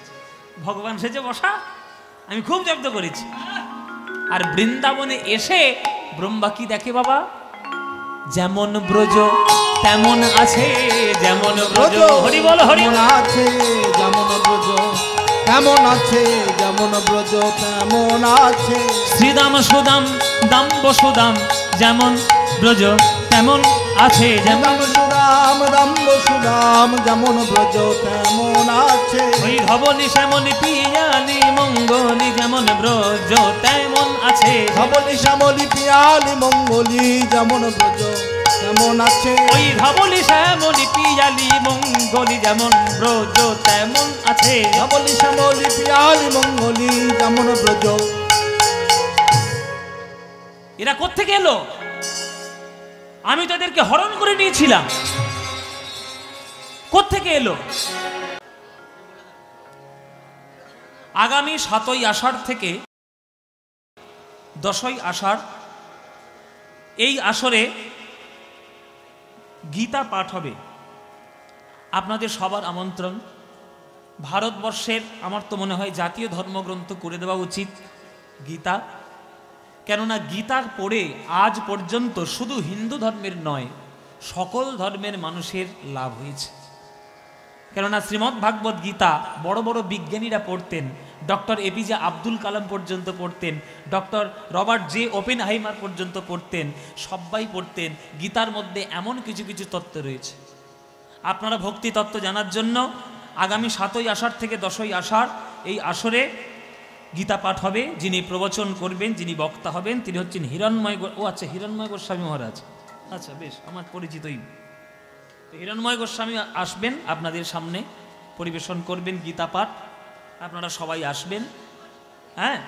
ভগবান সেজে বসা, আমি খুব জব্দ করেছি। আর বৃন্দাবনে এসে ব্রহ্মা কি দেখে বাবা? যেমন ব্রজ তেমন আছে, যেমন ব্রজ, হরি বল হরি যেমন আছে যেমন ব্রজ, কেমন আছে যেমন ব্রজ তেমন আছে। শ্রীদাম সুদাম দাম বসুদাম, যেমন ব্রজ তেমন আছে, যেমন যেমন সুরাম দাম্ব সুরাম, যেমন ব্রজ তেমন আছে। ওই ধবলি শ্যামলি পিয়ালি মঙ্গলি, যেমন ব্রজ তেমন আছে। ধবলি শ্যামলি পিয়ালি মঙ্গলি, যেমন ব্রজ তেমন আছে। ওই ধবলি শ্যামলি পিয়ালি মঙ্গলি, যেমন ব্রজ তেমন আছে। ধবলি শ্যামলি পিয়ালি মঙ্গলি, যেমন ব্রজ। এরা কোত্থেকে এলো? আমি তো এদেরকে হরণ করে নিয়েছিলাম, কোত্থেকে এলো? আগামী 7ই আষাঢ় থেকে 10ই আষাঢ় এই আসরে গীতা পাঠ হবে। আপনাদের সবার আমন্ত্রণ। ভারতবর্ষের আমার তো মনে হয় জাতীয় ধর্মগ্রন্থ করে দেওয়া উচিত গীতা। কেননা গীতা পড়ে আজ পর্যন্ত শুধু হিন্দু ধর্মের নয়, সকল ধর্মের মানুষের লাভ হয়েছে। কেননা শ্রীমদ্ ভাগবত গীতা বড় বড় বিজ্ঞানীরা পড়তেন, ডক্টর এপিজে আব্দুল কালাম পর্যন্ত পড়তেন, ডক্টর রবার্ট জে ওপেনহাইমার পর্যন্ত পড়তেন, সবাই পড়তেন। গীতার মধ্যে এমন কিছু কিছু তত্ত্ব রয়েছে। আপনারা ভক্তি তত্ত্ব জানার জন্য আগামী 7ই আষাঢ় থেকে 10ই আষাঢ় এই আসরে গীতা পাঠ হবে। যিনি প্রবচন করবেন, যিনি বক্তা হবেন, তিনি হচ্ছেন হিরণ্ময় হিরণ্ময় গোস্বামী মহারাজ। আচ্ছা বেশ, আমার পরিচিতই। হিরণ্ময় গোস্বামী আসবেন, আপনাদের সামনে পরিবেশন করবেন গীতা পাঠ। আপনারা সবাই আসবেন, হ্যাঁ।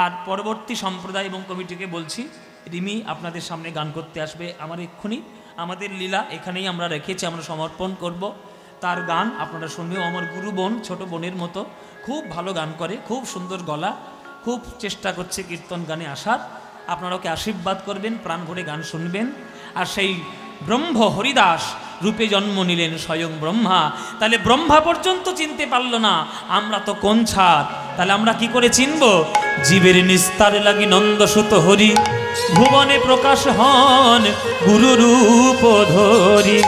আর পরবর্তী সম্প্রদায় এবং কমিটিকে বলছি, রিমি আপনাদের সামনে গান করতে আসবে। আমার এক্ষুনি আমাদের লীলা এখানেই আমরা রেখেছি, আমরা সমর্পণ করব। তার গান আপনারা শুনবেন। আমার গুরু বোন, ছোট বোনের মতো, খুব ভালো গান করে, খুব সুন্দর গলা, খুব চেষ্টা করছে কীর্তন গানে আসার। আপনারা ওকে আশীর্বাদ করবেন, প্রাণ ভরে গান শুনবেন। আর সেই ব্রহ্ম হরিদাস রূপে জন্ম নিলেন স্বয়ং ব্রহ্মা। তাহলে ব্রহ্মা পর্যন্ত চিনতে পারলো না, আমরা তো কোন ছাড়, তাহলে আমরা কি করে চিনব? জীবের নিস্তার লাগি নন্দসুত হরি, ভুবনে প্রকাশ হন গুরু রূপ ধরি।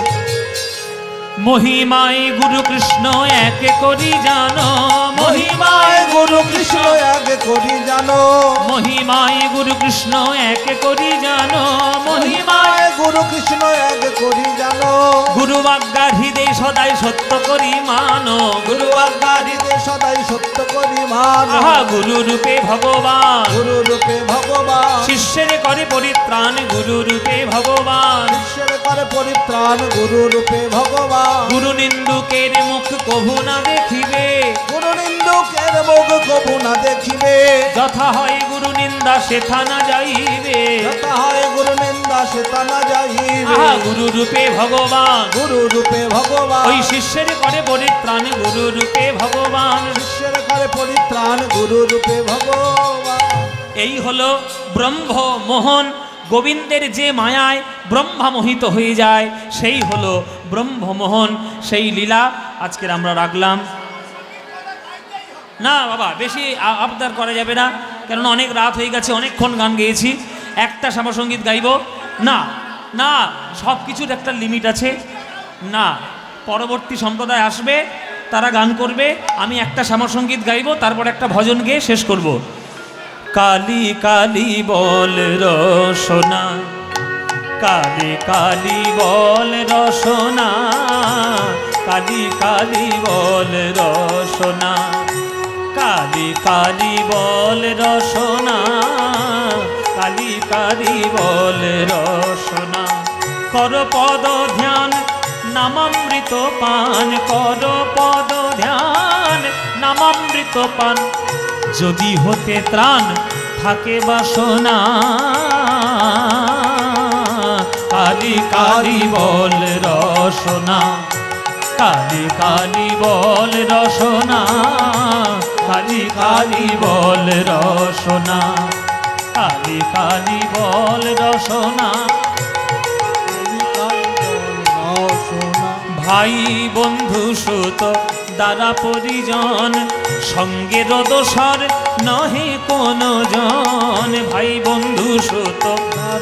মহিমায় গুরু কৃষ্ণ এক করি জানো, মহিমায় গুরু কৃষ্ণ এক করি জানো, মহিমায় গুরু কৃষ্ণ এক করি জানো, মহিমায় গুরু কৃষ্ণ এক করি জানো। গুরু আজ্ঞা হৃদয় সদাই সত্য করি মানো, গুরু আজ্ঞা হৃদয় সদাই সত্য করি মানো। আহা গুরু রূপে ভগবান, গুরু রূপে ভগবান, শিষ্যের করে পরিত্রাণ গুরু রূপে ভগবান। ঈশ্বর করে পরিত্রাণ গুরু রূপে ভগবান। গুরু নিন্দুকের মুখ কভু না দেখিবে, গুরু নিন্দুকের মুখ কভু না দেখিবে। যথা হয় গুরু নিন্দা সেথা না যাইবে, যথা হয় গুরু নিন্দা সেটা না যাইবে। আহা গুরু রূপে ভগবান, গুরু রূপে ভগবান, ওই শিষ্যের করে পরিত্রাণ গুরু রূপে ভগবান। ঈশ্বর করে পরিত্রাণ গুরু রূপে ভগবান। এই হলো ব্রহ্ম মোহন। গোবিন্দের যে মায়ায় ব্রহ্মা মোহিত হয়ে যায়, সেই হলো ব্রহ্মমোহন। সেই লীলা আজকের আমরা রাখলাম। না বাবা, বেশি আবদার করা যাবে না, কেননা অনেক রাত হয়ে গেছে, অনেকক্ষণ গান গেয়েছি। একটা শ্যামাসঙ্গীত গাইব না, না, সব কিছুর একটা লিমিট আছে। না, পরবর্তী সম্প্রদায় আসবে, তারা গান করবে, আমি একটা শ্যামাসঙ্গীত গাইব, তারপর একটা ভজন গেয়ে শেষ করব। কালি কালি বল রসনা, কালি কালি বল রসনা, কালি কালি বল রসনা, কালি কালি বল রসনা, কালি কালি বল রসনা। কর পদ ধ্যান নামামৃত পান, কর পদ ধ্যান নামামৃত পান, যদি হতে ত্রাণ থাকে বাসনা। কালি কালি বল রসনা, কালি কালি বল রসনা, কালি কালি বল রসনা, কালি কালি বল রসনা। ভাই বন্ধু সুত দ্বারা পরিজন, সঙ্গের দোসর নহে কোন জন। ভাই বন্ধু সুত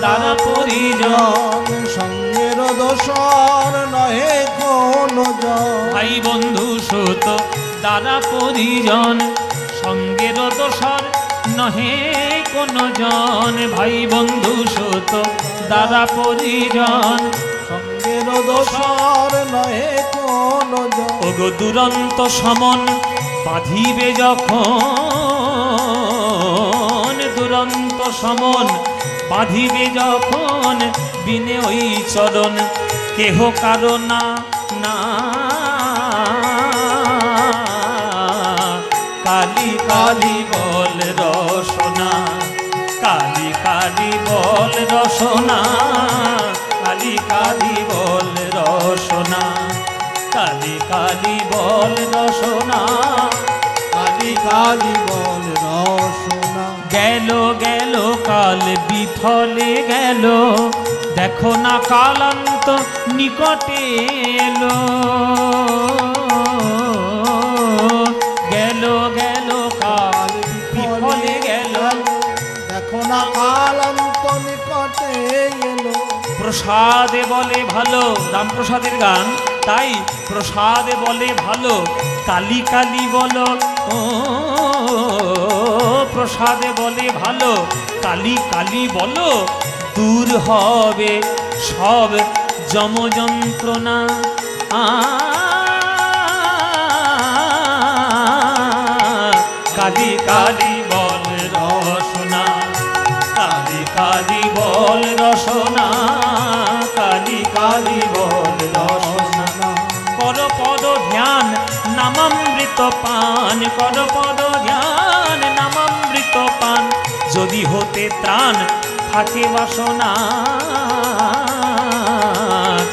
দ্বারা পরিজন, সঙ্গের দোসর নহে কোন জন। ভাই বন্ধু সুত দ্বারা পরিজন, সঙ্গের দোসর নহে কোন জন। ভাই বন্ধু সুত দ্বারা পরিজন, সঙ্গের দোসর নহে কোন জন। ওগো দুরন্ত সমন বাঁধিবে যখন, দুরন্ত সমন বাঁধিবে যখন, বিনে ওই চরণ কেহ কারো না না। কালি কালি বল রসনা, কালি কালি বল রসনা, কালি কালি বল রসনা, কালি কালি বল রসনা, কালি কালি বল রসনা। গেল গেল কাল বিফলে গেল, দেখো না কালান্ত নিকটে এলো। গেল গেল কাল বিফলে গেল, দেখো না কালান্ত নিকটে এলো। প্রসাদে বলে ভালো, রামপ্রসাদের গান, তাই প্রসাদে বলে ভালো, কালি কালি বলো ও। প্রসাদে বলে ভালো, কালি কালি বলো, দূর হবে সব যম যন্ত্রণা। কালি কালি বল রসনা, কালি কালি বল রসনা, কালি কালি বল রসনা। কর পদ ধ্যান নামামৃত পান, কর পদ ধ্যান নামামৃত পান, যদি হতে ত্রাণ থাকে বাসনা।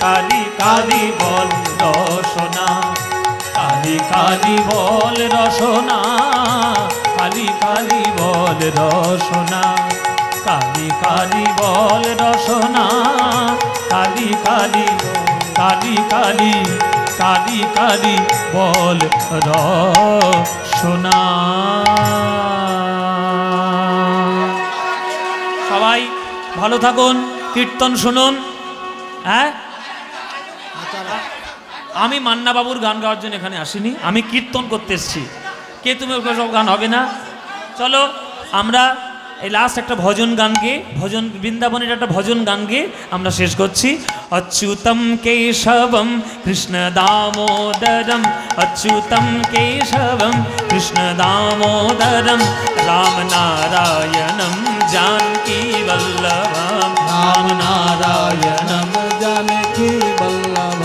কালি কালি বল রসনা, কালি কালি বল রসনা, কালি কালি বল রসনা, কালি কালি বল রসনা, কালি কালি কালি কালি কালি কালি বল রসনা। সবাই ভালো থাকুন, কীর্তন শুনুন। হ্যাঁ, আমি মান্না বাবুর গান গাওয়ার জন্য এখানে আসিনি, আমি কীর্তন করতে এসেছি। কে তুমি সব গান হবে না? চলো আমরা এই লাস্ট একটা ভজন গান গেয়ে, ভজন বৃন্দাবনের একটা ভজন গান গেয়ে আমরা শেষ করছি। অচ্যুতম কেশবম কৃষ্ণ দামোদরম, অচ্যুতম কেশবম কৃষ্ণ দামোদরম, রাম নারায়ণম जानकी वल्लभम, राम नारायणं जानकी वल्लभम्।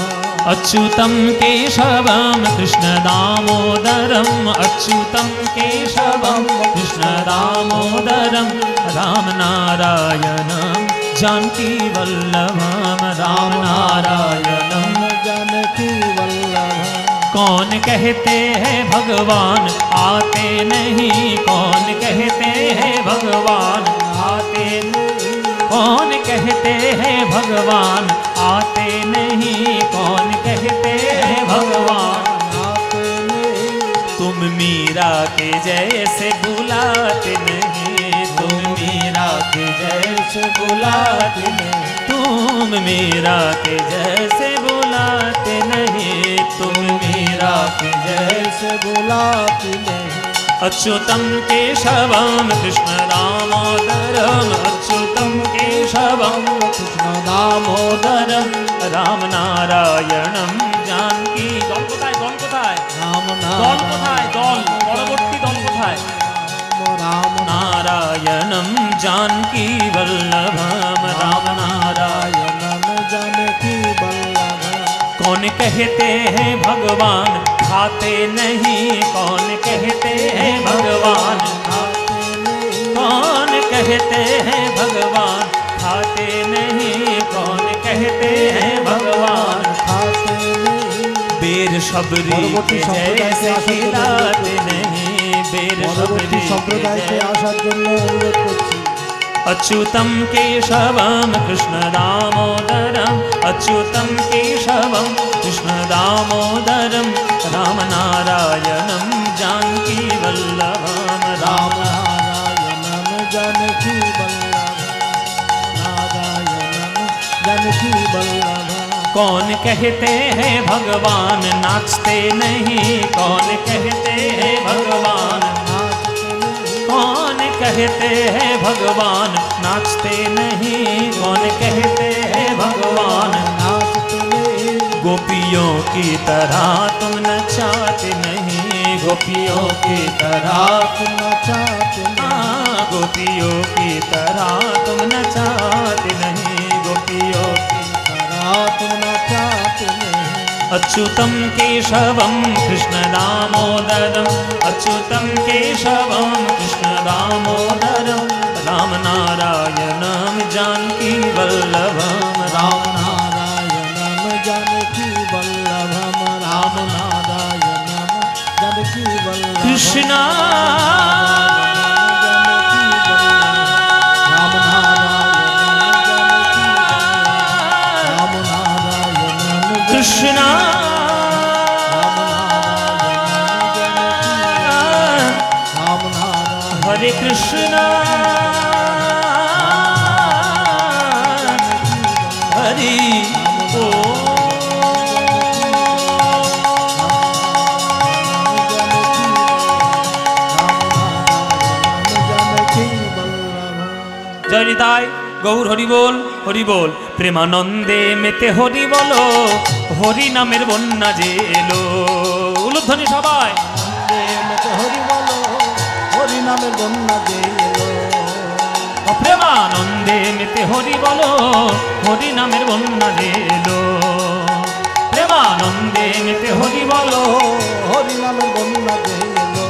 अच्युतं केशवं कृष्ण दामोदरम, अच्युतं केशवं कृष्ण दामोदरम, राम नारायणं जानकी वल्लभम, राम नारायणं जानकी वल्लभम्। कौन कहते हैं भगवान आते नहीं, कौन कहते हैं भगवान आते नहीं, कौन कहते हैं भगवान आते नहीं, कौन कहते हैं भगवान आते नहीं। तुम मीरा के जैसे बुलाते नहीं, तुम मीरा के जैसे बुलाते नहीं, तुम मीरा के जैसे बुलाते नहीं, तुम मीरा के जैसे बुलाती नहीं। अच्युतं केशवं कृष्ण दामोदरम् अच्युतं केशवं কৃষ্ণ দামোদর राम नारायणं जानकी दल কোথায় দল কোথায় রাম দল কোথায় দল পরবর্তী দল কোথায় রাম नारायणं जानकी वल्लभम राम नारायण नारायण जानकी वल्लभ कौन कहते हैं भगवान खाते नहीं कौन कहते हैं भगवान कौन कहते हैं भगवान खाते नहीं कौन कहते हैं भगवान खाते नहीं बेर शबरी के जैसे खिलाते नहीं बेर পরবর্তী शबरी সম্প্রদায়কে के আসার জন্য অনুরোধ করছি अच्युतं केशवं कृष्ण दामोदरम् अच्युतं केशवं कृष्ण दामोदरं राम नारायणं जानकी वल्लभम রাম राम নারায়ণ জানকী বল্লভ নারায়ণ জানকী বল্লভ कौन कहते हैं भगवान नाचते नहीं कौन कहते हैं भगवान कौन कहते हैं भगवान नाचते नहीं कौन कहते हैं भगवान गोपियों की तरह तुम नचाते नहीं गोपियों की तरह गोपियों की तरह तुम नचाते नहीं गोपियों की अच्युतं केशवं कृष्ण दामोदरम् अच्युतं केशवं कृष्ण दामोदरं राम नारायणं जानकी वल्लभम राम नारायणं जानकी वल्लभम राम नारायणं जानकी वल्लभम कृष्णा कृष्णा हरे कृष्णा हरि जय निताई गौर हरि बोल प्रेमानंदे मेते हरि बोलो हरि नामेर बन्या जे एलो उलुध्वनि सबाई হরি বলো হরি নামের বন্যা যে এলো प्रेमानंदे मेते हरि बोलो हरि नामेर बन्या जे एलो प्रेमानंदे मेते हरि बोलो হরি নামের বন্যা যে এলো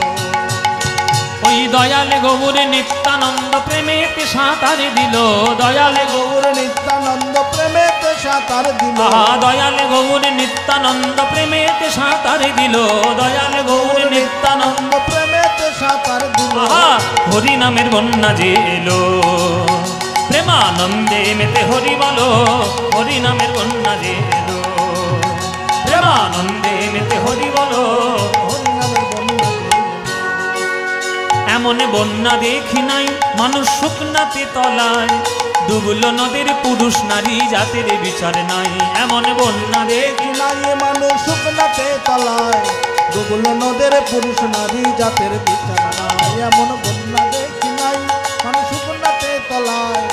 ওই দয়ালে গৌরে নিত্যানন্দ প্রেমেতে সাঁতারে দিল দয়ালে গৌর নিত্যানন্দ প্রেমেতে সাঁতার দিল দয়ালে গৌরে নিত্যানন্দ প্রেমেতে সাঁতারে দিল দয়ালে গৌরে নিত্যানন্দ প্রেমেতে সাঁতার দিল হরি নামের বন্যা যে এলো প্রেমানন্দে মেতে হরি বলো হরি নামের বন্যা যে এলো প্রেমানন্দে মেতে হরি বলো হরি নামের বন্যা যে এলো এমন বন্যা দেখি নাই মানুষ শুকনাতে তলায় ডুবলো নদীর পুরুষ নারী জাতির বিচার নাই এমন বন্যা দেখি নাই মানুষ শুকনাতে তলায় ডুবলো নদের পুরুষ নারী জাতের বিচার নাই এমন বন্যা দেখি নাই মানুষ শুকনাতে তলায়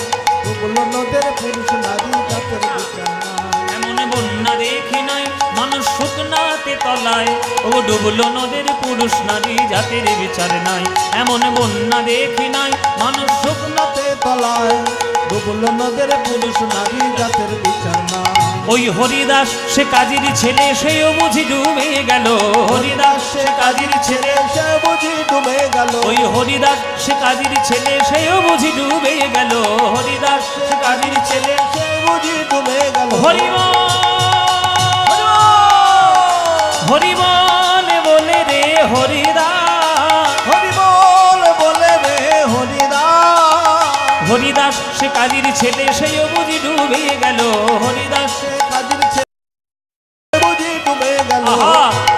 ডুবলো নদের পুরুষ নারী জাতের বিচার নাই এমন বন্যা দেখি নাই মানুষ শুকনাতে তলায় ও ডুবলো নদের পুরুষ নারী জাতির বিচার নাই এমন বন্যা দেখি নাই মানুষ শুকনাতে তলায় ডুবলো নদের পুরুষ নারী জাতের বিচার নাই ওই হরিদাস সে কাজীর ছেলে সেও বুঝি ডুবে গেল হরিদাস সে কাজীর ছেলে সে বুঝি ডুবে গেল ওই হরিদাস সে কাজীর ছেলে সেও বুঝি ডুবে গেল হরিদাস সে কাজীর ছেলে সে বুঝি ডুবে গেল হরিবল বলে রে হরিদাস হরিবল বলে রে হরিদাস হরিদাস সে কাজীর ছেলে সেও বুঝি ডুবে গেল হরিদাস সে কাজীর ছেলে বুঝি ডুবে গেল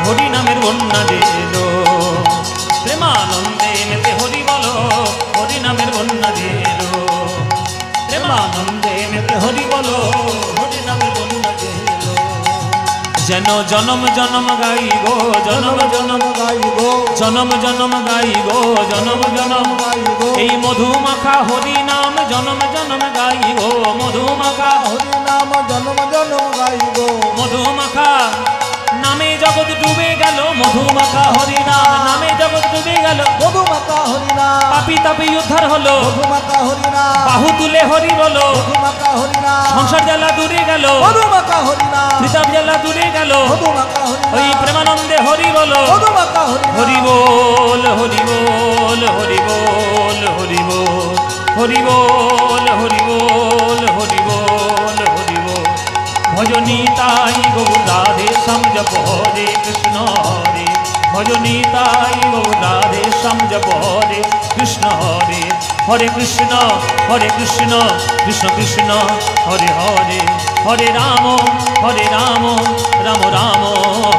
হরি নামের বন্যা দিল প্রেমানন্দে মেতে হরি বলো হরি নামের বন্যা দিল প্রেমানন্দে মেতে হরি বলো হরি নামের বন্যা দিল যেন জনম জনম গাই গো জনম জনম গাই গো জনম জনম গাই গো জনম জনম গাই গো এই মধুমাখা হরি নাম জনম জনম গাই গো মধুমাখা হরি নাম জনম জনম গাই গো মধুমাখা নামে জগৎ ডুবে গেল মধুমাখা হরি নাম নামে জগৎ ডুবে গেল মধুমাতা হরি নাম পাপি তাপি উদ্ধার হলো মধুমাতা হরি নাম বাহু তুলে হরি বলো মধুমাতা হরি নাম সংসার জ্বালা দূরে গেল মধুমাতা হরি নাম ত্রিতাপ জ্বালা দূরে গেল মধুমাতা হরি ওই নাম প্রেমানন্দে হরি বলো মধুমাতা হরি নাম হরি বল হরি বল হরি বল হরি বল হরি বল হরি বল হরি বল হরি বল ভজনী তাই গৌর রাধে শ্যাম জপ হরে কৃষ্ণ হরে ভজনী তাই গৌর রাধে শ্যাম জপ হরে কৃষ্ণ হরে হরে কৃষ্ণ কৃষ্ণ কৃষ্ণ হরে হরে হরে রাম রাম রাম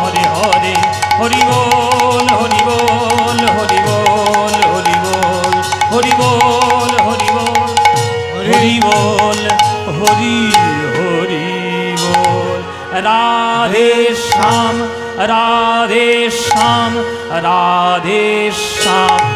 হরে হরে হরি বল হরি বল হরি বল হরি বল হরি বল হরি বল হরি বল হরি হরি বল রাধে শ্যাম রাধে শ্যাম রাধে শ্যাম